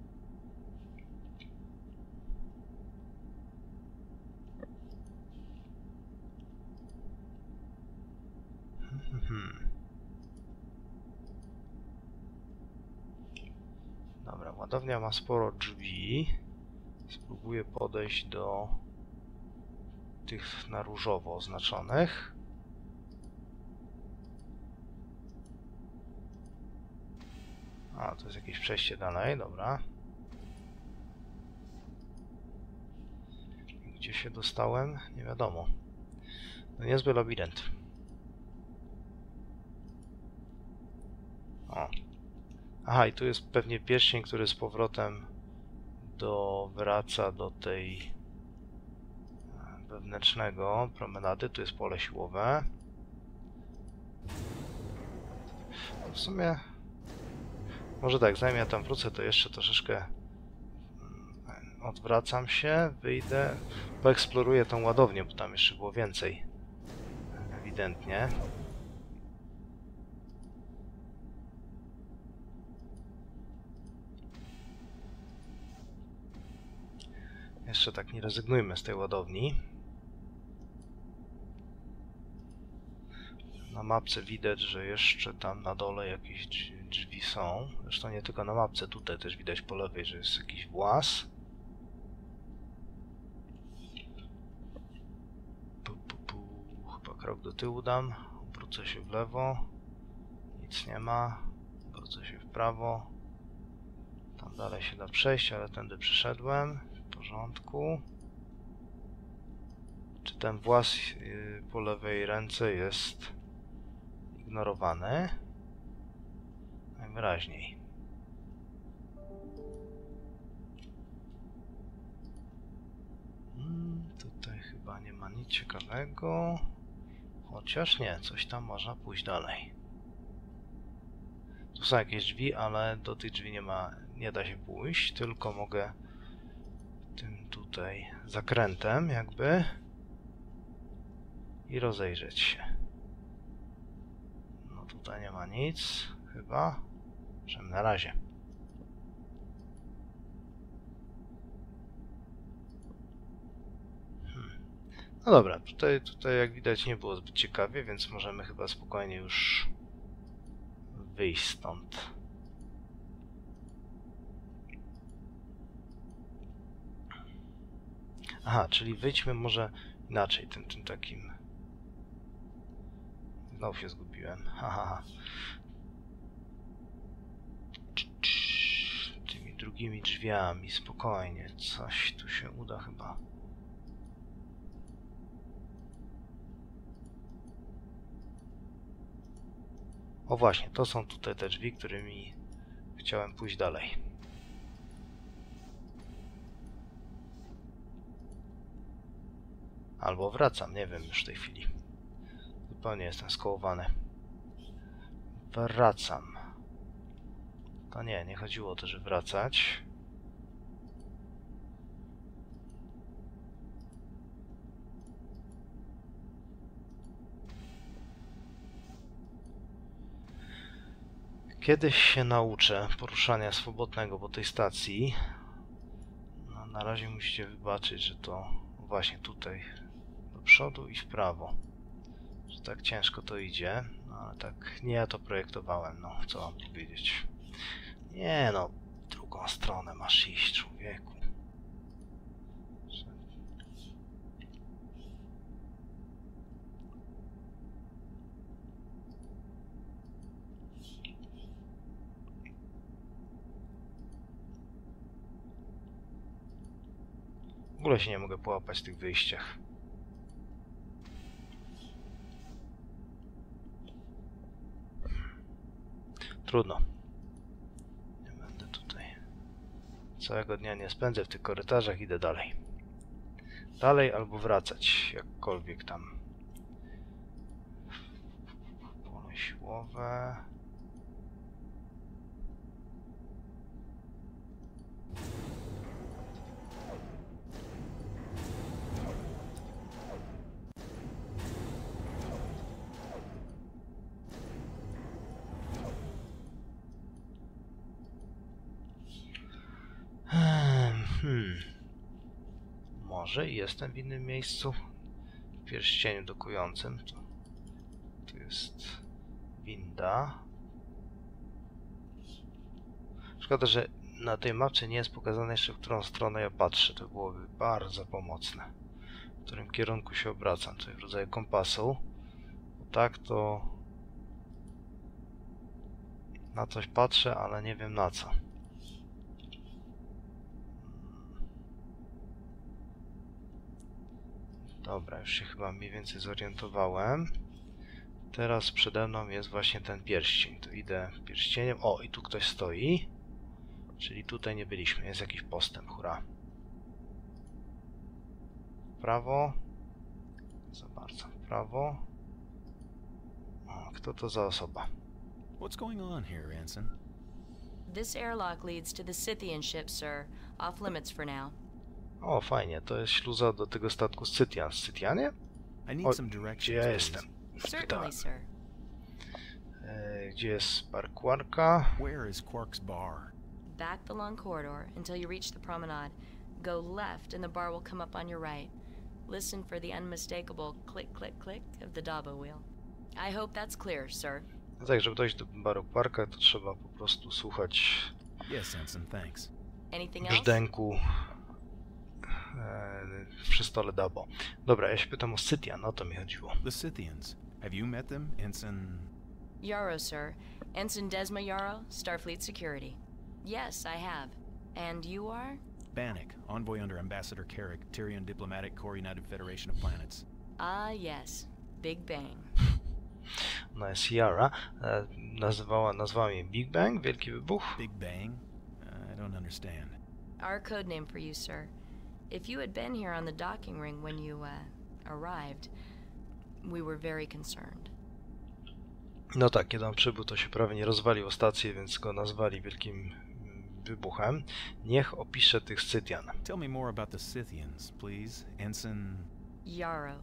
Dobra, ładownia ma sporo drzwi. Spróbuję podejść do tych na różowo oznaczonych. A, to jest jakieś przejście dalej, dobra. Gdzie się dostałem? Nie wiadomo. No niezły labirynt. O. Aha, i tu jest pewnie pierścień, który z powrotem wraca do tej wewnętrznego promenady. Tu jest pole siłowe. W sumie może tak, zanim ja tam wrócę, to jeszcze troszeczkę odwracam się, wyjdę, poeksploruję tą ładownię, bo tam jeszcze było więcej. Ewidentnie. Jeszcze tak nie rezygnujmy z tej ładowni. Na mapce widać, że jeszcze tam na dole jakieś drzwi są. Zresztą nie tylko na mapce, tutaj też widać po lewej, że jest jakiś włas. Chyba krok do tyłu dam. Obrócę się w lewo. Nic nie ma. Obrócę się w prawo. Tam dalej się da przejść, ale tędy przyszedłem. W porządku. Czy ten włas po lewej ręce jest ignorowany? Najwyraźniej. Tutaj chyba nie ma nic ciekawego. Chociaż nie, coś tam można pójść dalej. Tu są jakieś drzwi, ale do tych drzwi nie da się pójść, tylko mogę tym tutaj zakrętem jakby i rozejrzeć się. No tutaj nie ma nic, chyba, przynajmniej na razie. No dobra, tutaj jak widać nie było zbyt ciekawie, więc możemy chyba spokojnie już wyjść stąd. Aha, czyli wyjdźmy może inaczej, tym takim... Znowu się zgubiłem. Haha. Tymi drugimi drzwiami, spokojnie. Coś tu się uda chyba. O właśnie, to są tutaj te drzwi, którymi chciałem pójść dalej. Albo wracam, nie wiem już w tej chwili. Zupełnie jestem skołowany. Wracam. To nie chodziło o to, że wracać. Kiedyś się nauczę poruszania swobodnego po tej stacji. No, na razie musicie wybaczyć, że to właśnie tutaj do przodu i w prawo. Że tak ciężko to idzie, no ale tak nie ja to projektowałem, no co mam powiedzieć. Nie no, w drugą stronę masz iść, człowieku. W ogóle się nie mogę połapać w tych wyjściach. Trudno. Nie będę tutaj. Całego dnia nie spędzę w tych korytarzach, idę dalej. Dalej albo wracać, jakkolwiek tam. Pole siłowe. Może i jestem w innym miejscu. W pierścieniu dokującym. Tu jest winda. Szkoda, że na tej mapce nie jest pokazane jeszcze, w którą stronę ja patrzę. To byłoby bardzo pomocne. W którym kierunku się obracam. Tutaj w rodzaju kompasu. Bo tak to na coś patrzę, ale nie wiem na co. Dobra, już się chyba mniej więcej zorientowałem. Teraz przede mną jest właśnie ten pierścień. To idę pierścieniem. O, i tu ktoś stoi. Czyli tutaj nie byliśmy. Jest jakiś postęp, hurra. W prawo. Za bardzo. W prawo. O, kto to za osoba? What's going on here, Ensign? This airlock leads to the Scythian ship, sir. Off limits for now. O, fajnie, to jest śluza do tego statku Scythian. Scythianie? O, gdzie ja jestem? Certainly, sir. Gdzie jest bar Quarka? Where is Quark's bar? Back the long corridor until you reach the promenade. Go left and the bar will come up on your right. Listen for the unmistakable click, click, click of the Dabo wheel. I hope that's clear, sir. No tak, żeby dojść do baru Quarka, to trzeba po prostu słuchać Yes, Ensign, thanks. Anything else? brzdęku przy stole Dabo. Dobra, ja się pytam o Scythian, o to mi chodziło. The Scythians. Have you met them, Ensign? Yarrow, sir. Ensign Desma Yarrow, Starfleet Security. Yes, I have. And you are? Bannock, envoy under Ambassador Carrick, Tyrion Diplomatic Corps, United Federation of Planets. Ah, yes. Big Bang. Ona jest Yara. Nazwała mnie Big Bang, Wielki Wybuch. Big Bang? I don't understand. Our code name for you, sir. If you had been here on the docking ring when you, arrived, we were very concerned. No tak, kiedy on przybył, to się prawie nie rozwalił o stację, więc go nazwali wielkim wybuchem. Niech opisze tych Scythian. Tell me more about the Scythians, please, Ensign. Yarrow.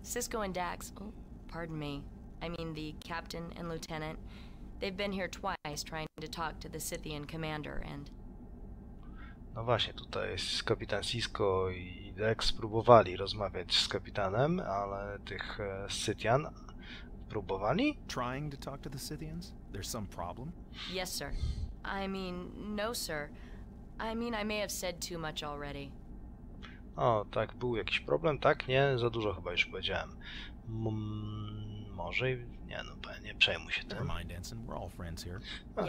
Cisco and Dax, oh, pardon me. I mean the captain and lieutenant. They've been here twice trying to talk to the Scythian commander and... No właśnie, tutaj jest kapitan Cisco i Dex próbowali rozmawiać z kapitanem, ale tych Scythian próbowali? Trying to talk to the Scythians? There's some problem? Yes, sir. I mean, no, sir. I mean, I may have said too much already. O, tak, był jakiś problem? Tak? Nie? Za dużo chyba już powiedziałem. Może i... Nie, no, nie przejmuj się tym.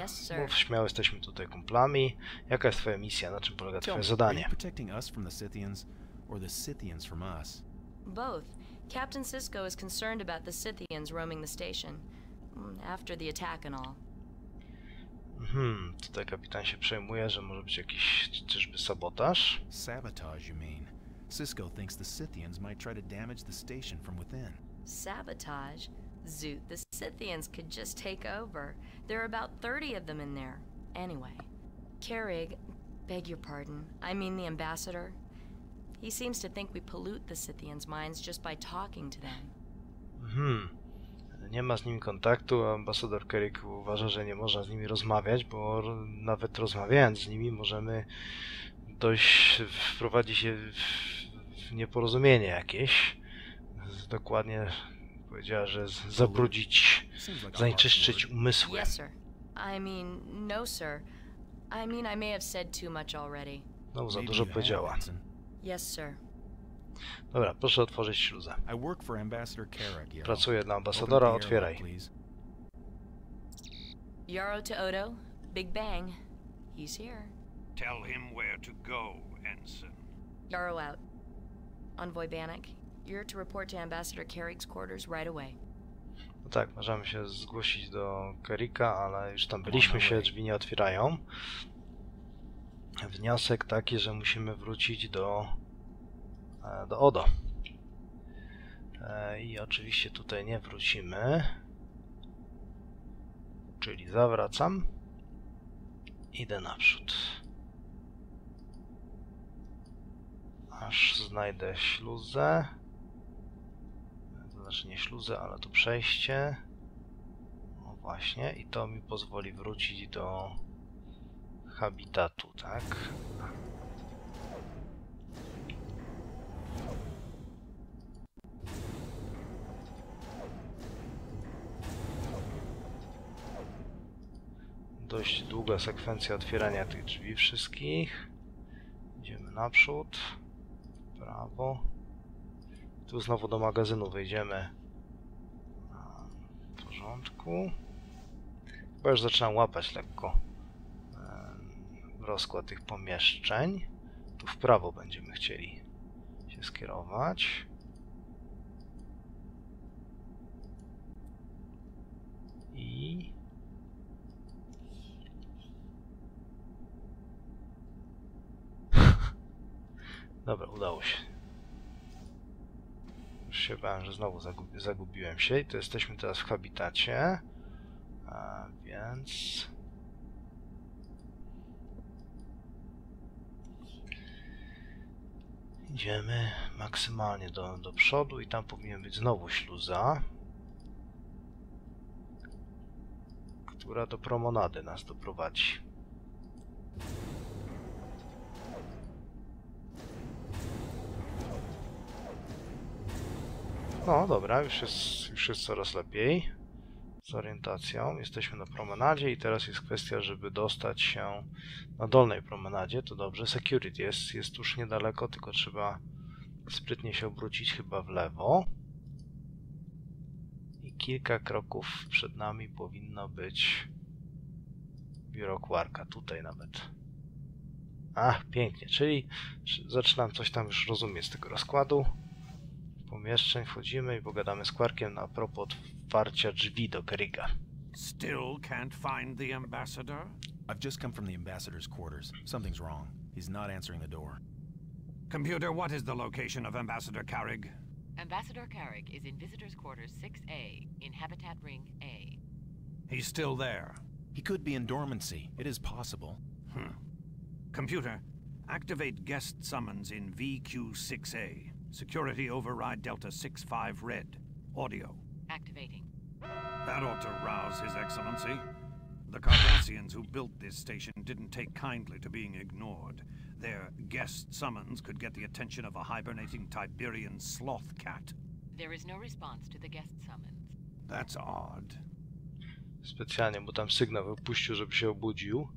Yes, sir. Mów śmiało, jesteśmy tutaj kumplami. Jaka jest twoja misja? Na czym polega twoje zadanie? Protecting us from the Scythians or the Scythians from us? Both. Captain Cisco is concerned about the Scythians roaming the station after the attack and all. Tutaj kapitan się przejmuje, że może być jakiś czyżby sabotaż? Sabotage, you mean? Cisco thinks the Scythians might try to damage the station from within. Sabotage? Zoot, the Scythians could just take over. There are about 30 of them in there. Anyway, Carrig, beg your pardon, I mean the ambassador. He seems to think we pollute the Scythians' minds just by talking to them. Nie ma z nimi kontaktu, a ambasador Carrig uważa, że nie można z nimi rozmawiać, bo nawet rozmawiając z nimi możemy wprowadzić je w nieporozumienie jakieś. Dokładnie powiedziała, że zabrudzić, zanieczyszczyć umysły. Yes, sir. I mean, no, sir. I mean, I may have said too much already. No, za dużo powiedziała. Yes, sir. Dobra, proszę otworzyć śluzę. I work for Ambassador Carrig. Pracuję dla ambasadora, otwieraj. Yarrow to Odo. Big Bang. He's here. Tell him where to go, Ensign. Yarrow out. Envoy Bannock, you're to report to Ambassador Carrick's quarters right away. No tak, możemy się zgłosić do Carricka, ale już tam byliśmy się, drzwi nie otwierają. Wniosek taki, że musimy wrócić do Odo. I oczywiście tutaj nie wrócimy. Czyli zawracam. Idę naprzód. Aż znajdę śluzę. To znaczy nie śluzę, ale to przejście. No właśnie, i to mi pozwoli wrócić do habitatu, tak? Dość długa sekwencja otwierania tych drzwi wszystkich. Idziemy naprzód. Prawo. Tu znowu do magazynu wejdziemy. W porządku. Chyba już zaczynam łapać lekko rozkład tych pomieszczeń. Tu w prawo będziemy chcieli się skierować. I... Dobra, udało się. Już się bałem, że znowu zagubiłem się i to jesteśmy teraz w habitacie. A więc... Idziemy maksymalnie do przodu i tam powinien być znowu śluza, która do promenady nas doprowadzi. No dobra, już jest coraz lepiej z orientacją. Jesteśmy na promenadzie i teraz jest kwestia, żeby dostać się na dolnej promenadzie. To dobrze, security jest już niedaleko, tylko trzeba sprytnie się obrócić chyba w lewo. I kilka kroków przed nami powinno być biuro Quarka, tutaj nawet. Ach, pięknie, czyli zaczynam coś tam już rozumieć z tego rozkładu pomieszczeń. Wchodzimy i pogadamy z Quarkiem a propos otwarcia drzwi do Carrigga. Still can't find the ambassador? I've just come from the ambassador's quarters. Something's wrong. He's not answering the door. Computer, what is the location of Ambassador Carrig? Ambassador Carrig is in Visitor's Quarters 6A, in Habitat Ring A. He's still there. He could be in dormancy. It is possible. Computer, activate guest summons in VQ-6A. Security override Delta 6-5 Red. Audio. Activating. That ought to rouse His Excellency. The Cardassians who built this station didn't take kindly to being ignored. Their guest summons could get the attention of a hibernating Tiberian sloth cat. There is no response to the guest summons. That's odd. Specjalnie mu tam sygnał wypuścił, żeby się obudził.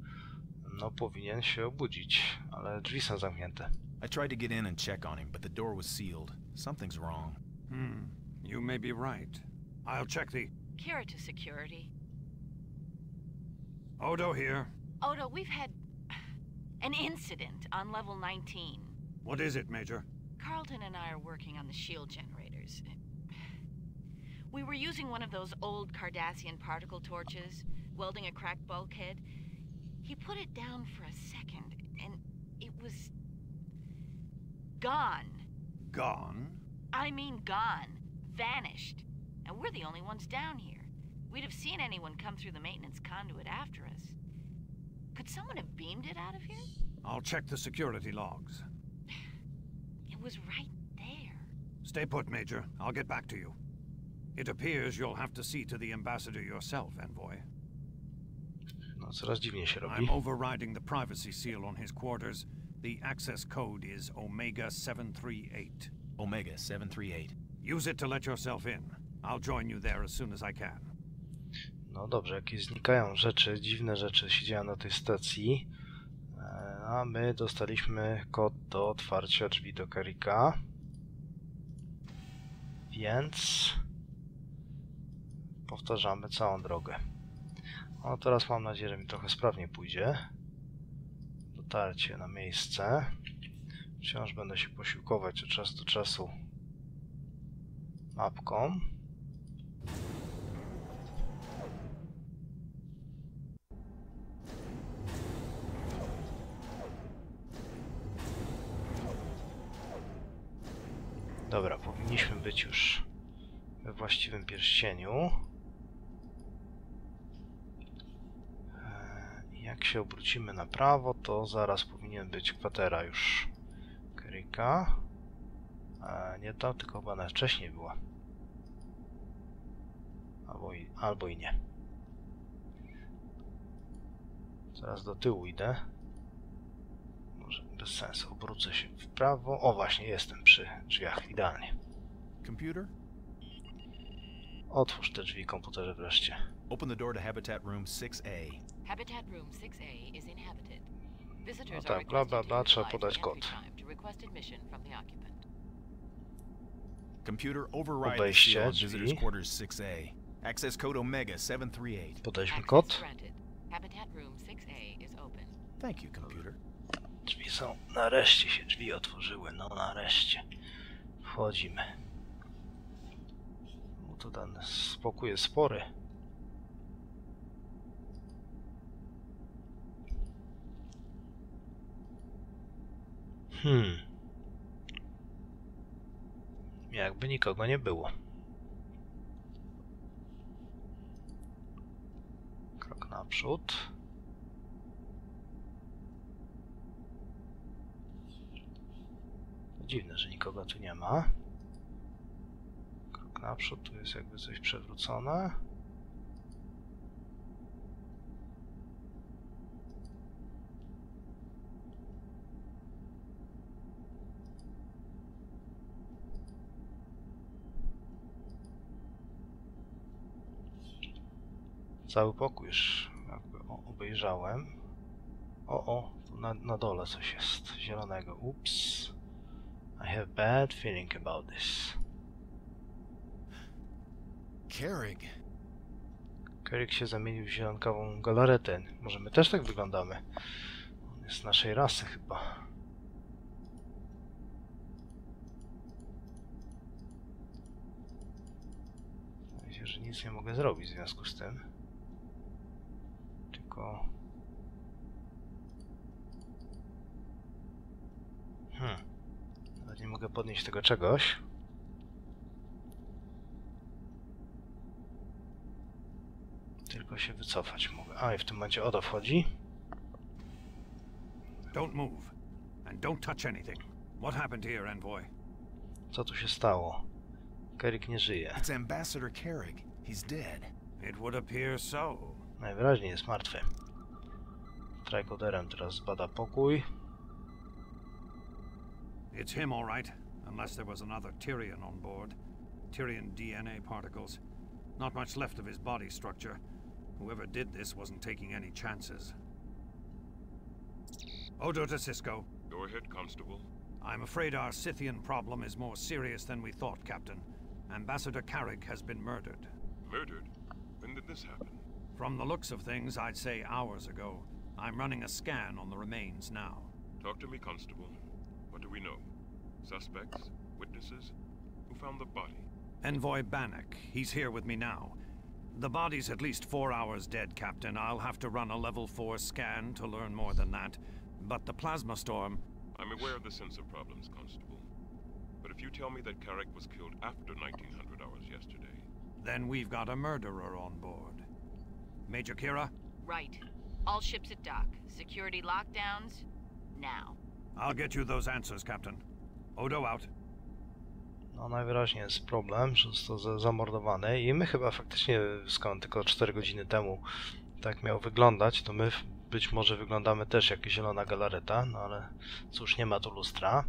No, powinien się obudzić, ale drzwi są zamknięte. I tried to get in and check on him, but the door was sealed. Something's wrong. You may be right. I'll check the... Kira to security. Odo here. Odo, we've had an incident on level 19. What is it, Major? Carlton and I are working on the shield generators. We were using one of those old Cardassian particle torches, welding a cracked bulkhead. He put it down for a second, and it was... gone. Gone? I mean gone. Vanished. And we're the only ones down here. We'd have seen anyone come through the maintenance conduit after us. Could someone have beamed it out of here? I'll check the security logs. It was right there. Stay put, Major. I'll get back to you. It appears you'll have to see to the ambassador yourself, Envoy. No, coraz dziwnie się robi. I'm overriding the privacy seal on his quarters. The access code is Omega 738. Omega 738. Use it to let yourself in. I'll join you there as soon as I can. No dobrze, jakieś znikają rzeczy, dziwne rzeczy się dzieją na tej stacji. A my dostaliśmy kod do otwarcia drzwi do Kerrika. Więc powtarzamy całą drogę. No teraz mam nadzieję, że mi trochę sprawniej pójdzie. Dotarcie na miejsce. Wciąż będę się posiłkować od czasu do czasu mapką. Dobra, powinniśmy być już we właściwym pierścieniu. Jak się obrócimy na prawo, to zaraz powinien być kwatera już Kerrika. Nie tam, tylko chyba na wcześniej była. Albo i nie. Zaraz do tyłu idę. Może bez sensu, obrócę się w prawo. O, właśnie, jestem przy drzwiach, idealnie. Computer? Otwórz te drzwi, komputerze, wreszcie. Open the door to Habitat Room 6A. Habitat Room 6A is inhabited. Visitors No are tak, bla bla requested bla, to trzeba utilize podać the kod. entry time to request admission from the occupant. Computer, override the Obejście seal on drzwi. Visitors Quarters 6A. Access code Omega 738. Podaliśmy kod. Access granted. Habitat Room 6A is open. Thank you, computer. Drzwi są. Nareszcie się drzwi otworzyły. No nareszcie. Wchodzimy. No to ten spokój jest spory. Jakby nikogo nie było. Krok naprzód. Dziwne, że nikogo tu nie ma. Krok naprzód, tu jest jakby coś przewrócone. Cały pokój już jakby obejrzałem. Tu na dole coś jest zielonego. Ups. I have bad feeling about this. Carrig. Carrig się zamienił w zielonkową galaretę. Może my też tak wyglądamy? On jest naszej rasy chyba. Myślę, że nic nie mogę zrobić w związku z tym. Tylko... Nawet nie mogę podnieść tego czegoś. Tylko tylko się wycofać mogę. A, i w tym momencie Odo wchodzi. Don't move. And don't touch anything. What happened here, Envoy? Co tu się stało? Carrick nie żyje. It's Ambassador Carrick. He's dead. It would appear so. Najwyraźniej jest martwy. Tricoderem teraz zbada pokój. It's him, all right. Unless there was another Tyrion on board. Tyrion DNA particles. Not much left of his body structure. Whoever did this wasn't taking any chances. Odo to Cisco. Go ahead, Constable. I'm afraid our Scythian problem is more serious than we thought, Captain. Ambassador Carrick has been murdered. Murdered? When did this happen? From the looks of things, I'd say hours ago. I'm running a scan on the remains now. Talk to me, Constable. What do we know? Suspects? Witnesses? Who found the body? Envoy Bannock. He's here with me now. The body's at least 4 hours dead, Captain. I'll have to run a level 4 scan to learn more than that. But the plasma storm... I'm aware of the sensor problems, Constable. But if you tell me that Carrick was killed after 1900 hours yesterday... Then we've got a murderer on board. Major Kira? Right. All ships at dock. Security lockdowns, now. I'll get you those answers, Captain. Odo out. No najwyraźniej jest problem, że został zamordowany i my chyba faktycznie, skąd tylko 4 godziny temu tak miał wyglądać, to my być może wyglądamy też jak zielona galareta, no ale cóż, nie ma tu lustra.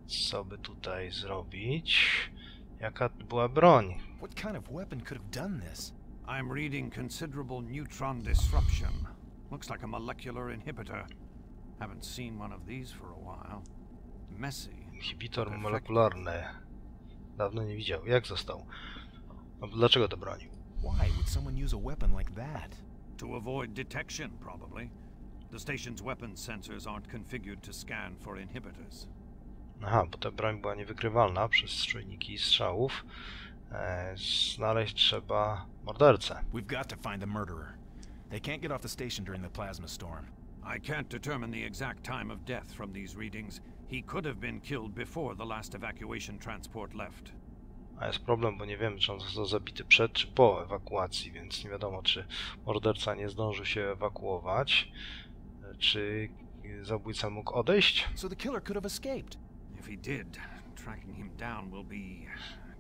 Co by tutaj zrobić? Jaka była broń? What kind of weapon could have done this? I'm reading considerable neutron disruption. Looks like a molecular inhibitor. Haven't seen one of these for a while. Messy. Inhibitor molekularny. Dawno nie widział. Jak został? No, dlaczego to bronił? Why would someone use a weapon like that? To avoid detection, probably. The station's weapons sensors aren't configured to scan for inhibitors. Aha, bo ta broń była niewykrywalna przez czujniki strzałów. Znaleźć trzeba mordercę. We've got to find the murderer. They can't get off the station during the plasma storm. I can't determine the exact time of death from these readings. He could have been killed before the last evacuation transport left. A jest problem, bo nie wiemy, czy on został zabity przed czy po ewakuacji, więc nie wiadomo, czy morderca nie zdążył się ewakuować, czy zabójca mógł odejść. So the killer could have escaped. If he did, tracking him down will be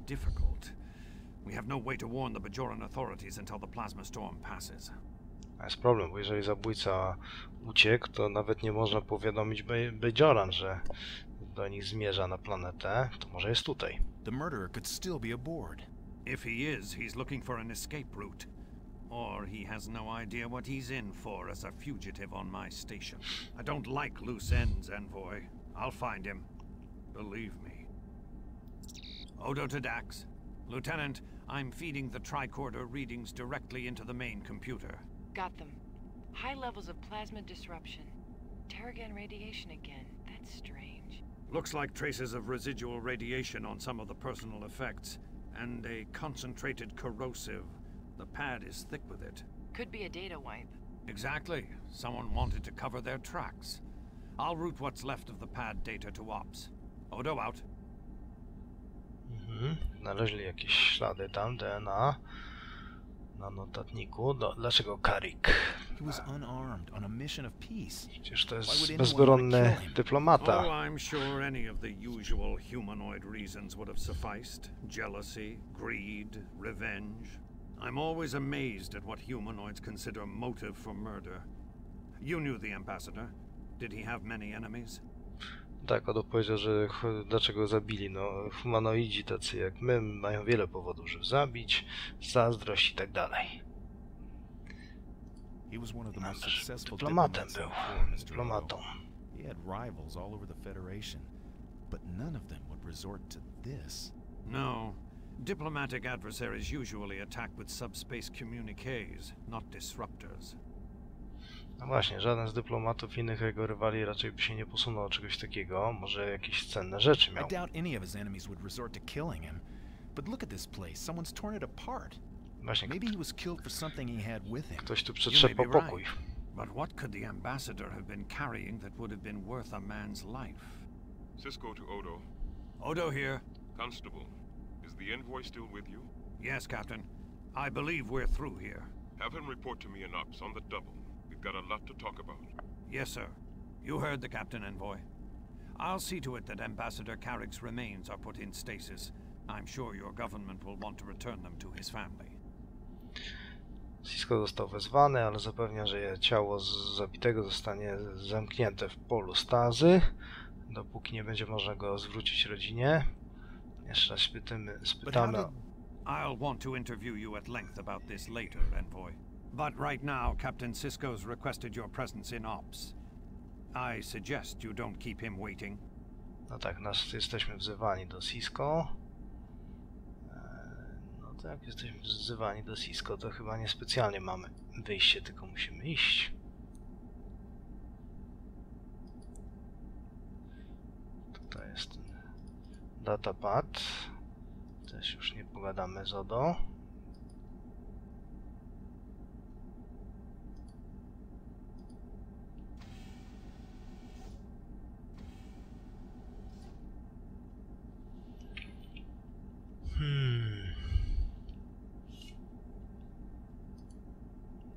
difficult. We have no way to warn the Bajoran authorities until the plasma storm passes. A jest problem, bo jeżeli zabójca uciekł, to nawet nie można powiadomić Bajoran, że do nich zmierza na planetę, to może jest tutaj. The murderer could still be aboard. If he is, he's looking for an escape route. Or he has no idea what he's in for as a fugitive on my station. I don't like loose ends, Envoy. I'll find him. Believe me. Odo to Dax. Lieutenant, I'm feeding the tricorder readings directly into the main computer. Got them. High levels of plasma disruption. Terrigen radiation again. That's strange. Looks like traces of residual radiation on some of the personal effects, and a concentrated corrosive. The pad is thick with it. Could be a data wipe. Exactly. Someone wanted to cover their tracks. I'll route what's left of the pad data to ops. Odo out. Znaleźli jakieś ślady tam, DNA na notatniku. Dlaczego Carrick? He was unarmed on a mission of peace. Przecież to jest bezbronny dyplomata. Oh, I'm sure any of the usual humanoid reasons would have sufficed. Jealousy, greed, revenge. I'm always amazed at what humanoids consider motive for murder. You knew the ambassador. Did he have many enemies? Tak, Odo powiedział, że dlaczego zabili. No, humanoidzi tacy jak my mają wiele powodów, żeby zabić, zazdrość i tak dalej. Dyplomatem był. Dyplomatą. He had rivals all over the Federation, but none of them would resort to this. No. Diplomatic adversaries usually attack with subspace communiques, not disruptors. No właśnie, żaden z dyplomatów innych jego rywali raczej by się nie posunął do czegoś takiego. Może jakieś cenne rzeczy miał. I doubt any of his enemies would resort to killing him. But look at this place. Someone's torn it apart. Właśnie, maybe he was killed for something he had with him. Ktoś tu przetrzepał pokój. But what could the ambassador have been carrying that would have been worth a man's life? Cisco to Odo. Odo here. Constable, is the envoy still with you? Yes, Captain. I believe we're through here. Have him report to me in ops on the double. We've got a lot to talk about. Yes, sir. You heard the captain, Envoy. I'll see to it that Ambassador Carrick's remains are put in stasis. I'm sure your government will want to return them to his family. Sisko został wezwany, ale zapewnia, że ciało zabitego zostanie zamknięte w polu stazy, dopóki nie będzie można go zwrócić rodzinie. Jeszcze raz spytamy. I'll want to interview you at length about this later, Envoy. But right now, Captain Sisko's requested your presence in ops. I suggest you don't keep him waiting. No tak, jesteśmy wzywani do Sisko. No to jak jesteśmy wzywani do Sisko, to chyba niespecjalnie mamy wyjście, tylko musimy iść. Tutaj jest ten datapad. Też już nie pogadamy z Odo.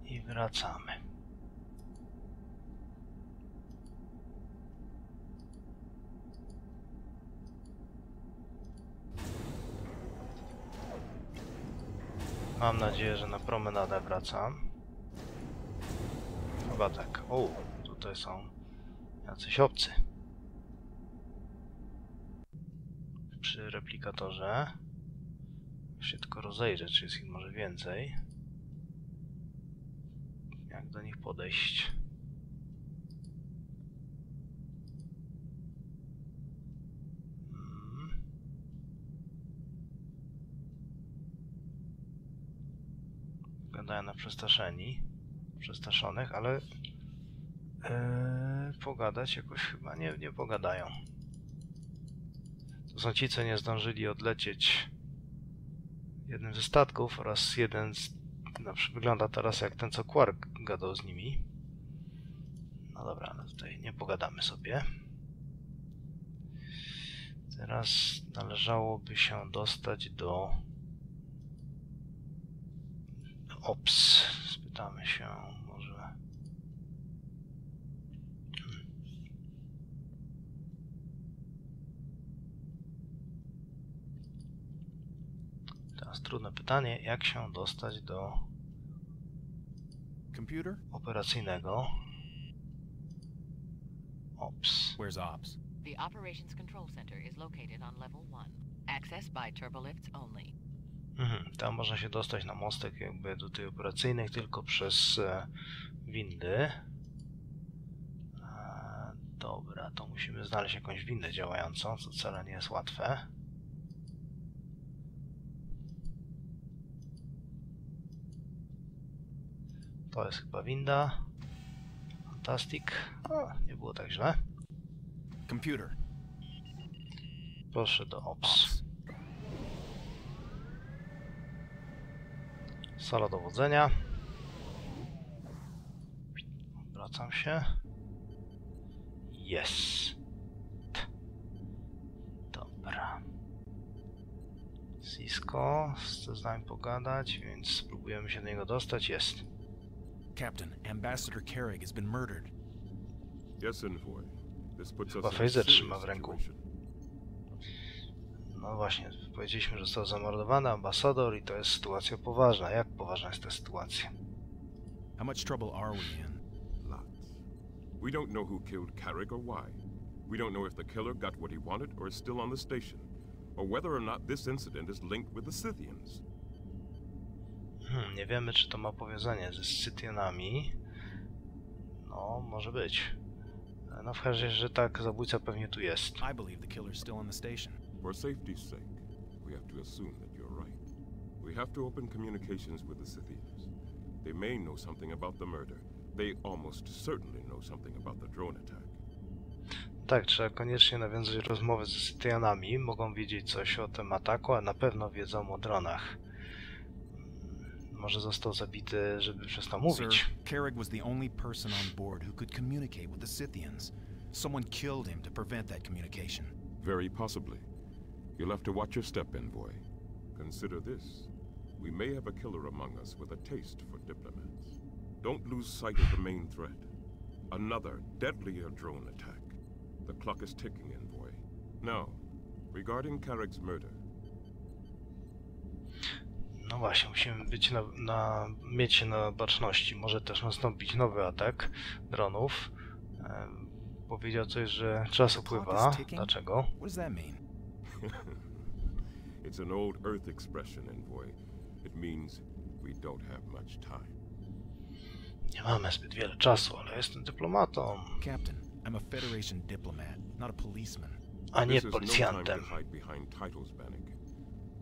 I wracamy. Mam nadzieję, że na promenadę wracam. Chyba tak. O, tutaj są jacyś obcy. Przy replikatorze. Się tylko rozejrzę, czy jest ich może więcej. Jak do nich podejść? Wyglądają na przestraszonych, ale pogadać jakoś chyba nie pogadają. To są ci, co nie zdążyli odlecieć jednym ze statków oraz jeden z... wygląda teraz jak ten, co Quark gadał z nimi. No dobra, ale tutaj nie pogadamy sobie. Teraz należałoby się dostać do ops. Spytamy się może... Teraz trudne pytanie, jak się dostać do computer operacyjnego. Ops. Where's ops? The operations control center is located on level 1. Access by turbolifts only. Tam można się dostać na mostek jakby do tej operacyjnej tylko przez windy. Dobra, to musimy znaleźć jakąś windę działającą, co wcale nie jest łatwe. To jest chyba winda. Fantastic. O, nie było tak źle. Computer. Proszę do ops. Sala dowodzenia. Wracam się. Jest. Dobra. Sisko chce z nami pogadać, więc spróbujemy się do niego dostać. Jest. Captain, Ambassador Carrick has been murdered. Yes, Envoy. This puts Chyba us in a Phaser serious trzyma w ręku. situation. No właśnie, powiedzieliśmy, że został zamordowany ambasador i to jest sytuacja poważna. Jak poważna jest ta sytuacja? How much trouble are we in? Lots. We don't know who killed Carrick or why. We don't know if the killer got what he wanted or is still on the station, or whether or not this incident is linked with the Scythians. Nie wiemy, czy to ma powiązanie ze Scythianami. No, może być. No w każdym razie, że tak, zabójca pewnie tu jest. I believe the killer's still on the station. For safety's sake, we have to assume that you're right. We have to open communications with the Scythians. They may know something about the murder. They almost certainly know something about the drone attack. Tak, trzeba koniecznie nawiązać rozmowy ze Scythianami. Mogą wiedzieć coś o tym ataku, a na pewno wiedzą o dronach. Może został zabity, żeby przestał mówić. Sir, Carrick was the only person on board who could communicate with the Scythians. Someone killed him to prevent that communication. Very possibly. You'll have to watch your step, Envoy. Consider this. We may have a killer among us with a taste for diplomats. Don't lose sight of the main threat. Another, deadlier drone attack. The clock is ticking, Envoy. Now, regarding Carrick's murder. No właśnie, musimy być mieć się na baczności. Może też nastąpić nowy atak dronów. Powiedział coś, że czas upływa. Dlaczego? It's an old Earth expression, Envoy. It means we don't have much time. Nie mamy zbyt wiele czasu, ale jestem dyplomatą. Captain, I'm a Federation diplomat, not a policeman. A nie policjantem.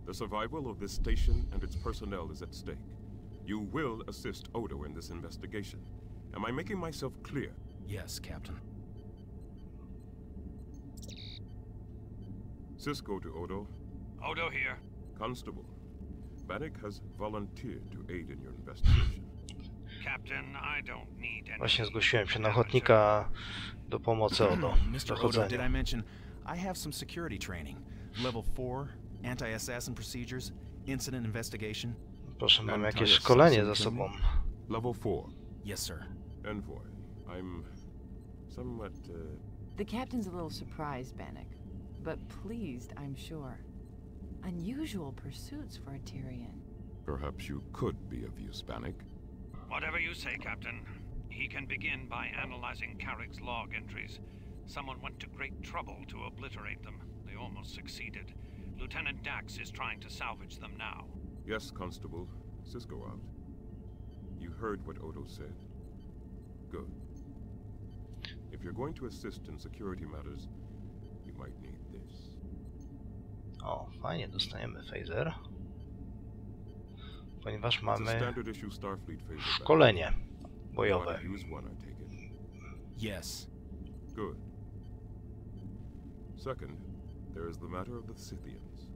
The survival of this station and its personnel is at stake. You will assist Odo in this investigation. Am I making myself clear? Yes, Captain. Cisco to Odo. Odo here. Constable, Bannock has volunteered to aid in your investigation. Captain, I don't need any... Właśnie zgłosiłem się na ochotnika do pomocy Odo. Mr. Odo, did I mention I have some security training? Level 4, anti-assassin procedures, incident investigation. Proszę, mam jakieś szkolenie za sobą. Level 4. Yes, sir. Envoy, I'm somewhat... The captain's a little surprised, Bannock, but pleased, I'm sure. Unusual pursuits for a Tyrian. Perhaps you could be of use, Bannock. Whatever you say, Captain. He can begin by analyzing Carrick's log entries. Someone went to great trouble to obliterate them. They almost succeeded. Lieutenant Dax is trying to salvage them now. Yes, Constable. Cisco out. You heard what Odo said. Good. If you're going to assist in security matters, you might need this. O, fajnie, dostajemy phaser. Ponieważ mamy szkolenie bojowe. Yes. Good. Second, there is the matter of the Scythians.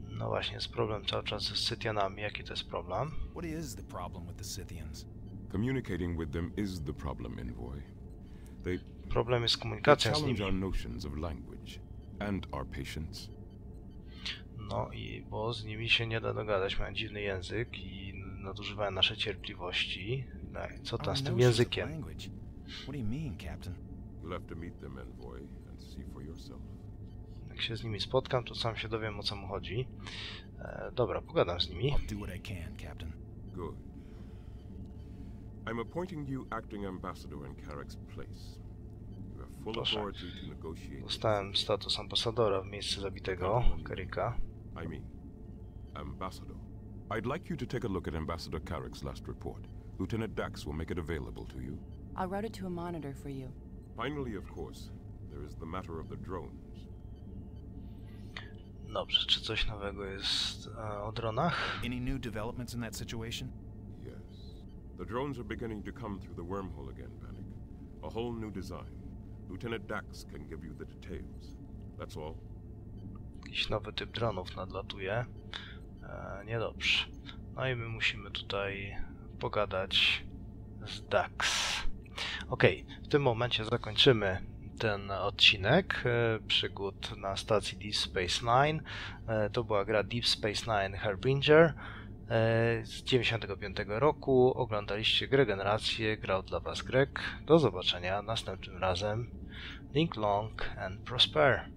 No właśnie, jest problem cały czas z Scythianami. Jaki to jest problem? What is the problem with the Scythians? Communicating with them is the problem, Envoy. Problem jest komunikacja z nimi. Challenge our notions of language and our patience. No i bo z nimi się nie da dogadać, mają dziwny język i nadużywają naszej cierpliwości. Co tam z tym językiem? What do you mean, Captain? You'll have to meet them, Envoy, and see for yourself. Jak się z nimi spotkam, to sam się dowiem, o co mu chodzi. Dobra, pogadam z nimi. I'll do what I can, Captain. Good. I'm appointing you acting ambassador in Carrick's place. You have full authority to negotiate. Dostałem status ambasadora w miejsce zabitego Carricka. I mean, ambassador. I'd like you to take a look at Ambassador Carrick's last report. Lieutenant Dax will make it available to you. I'll route it to a monitor for you. Finally, of course, there is the matter of the drones. Dobrze, czy coś nowego jest o dronach? Any new developments in that situation? Yes. The drones are beginning to come through the wormhole again, Bannock. A whole new design. Lieutenant Dax can give you the details. That's all. Jakiś nowy typ dronów nadlatuje. Niedobrze. No i my musimy tutaj pogadać z Dax. Ok, w tym momencie zakończymy ten odcinek przygód na stacji Deep Space Nine. To była gra Deep Space Nine Harbinger z 95 roku. Oglądaliście grę Generację, grał dla Was Greg. Do zobaczenia następnym razem. Link long and prosper.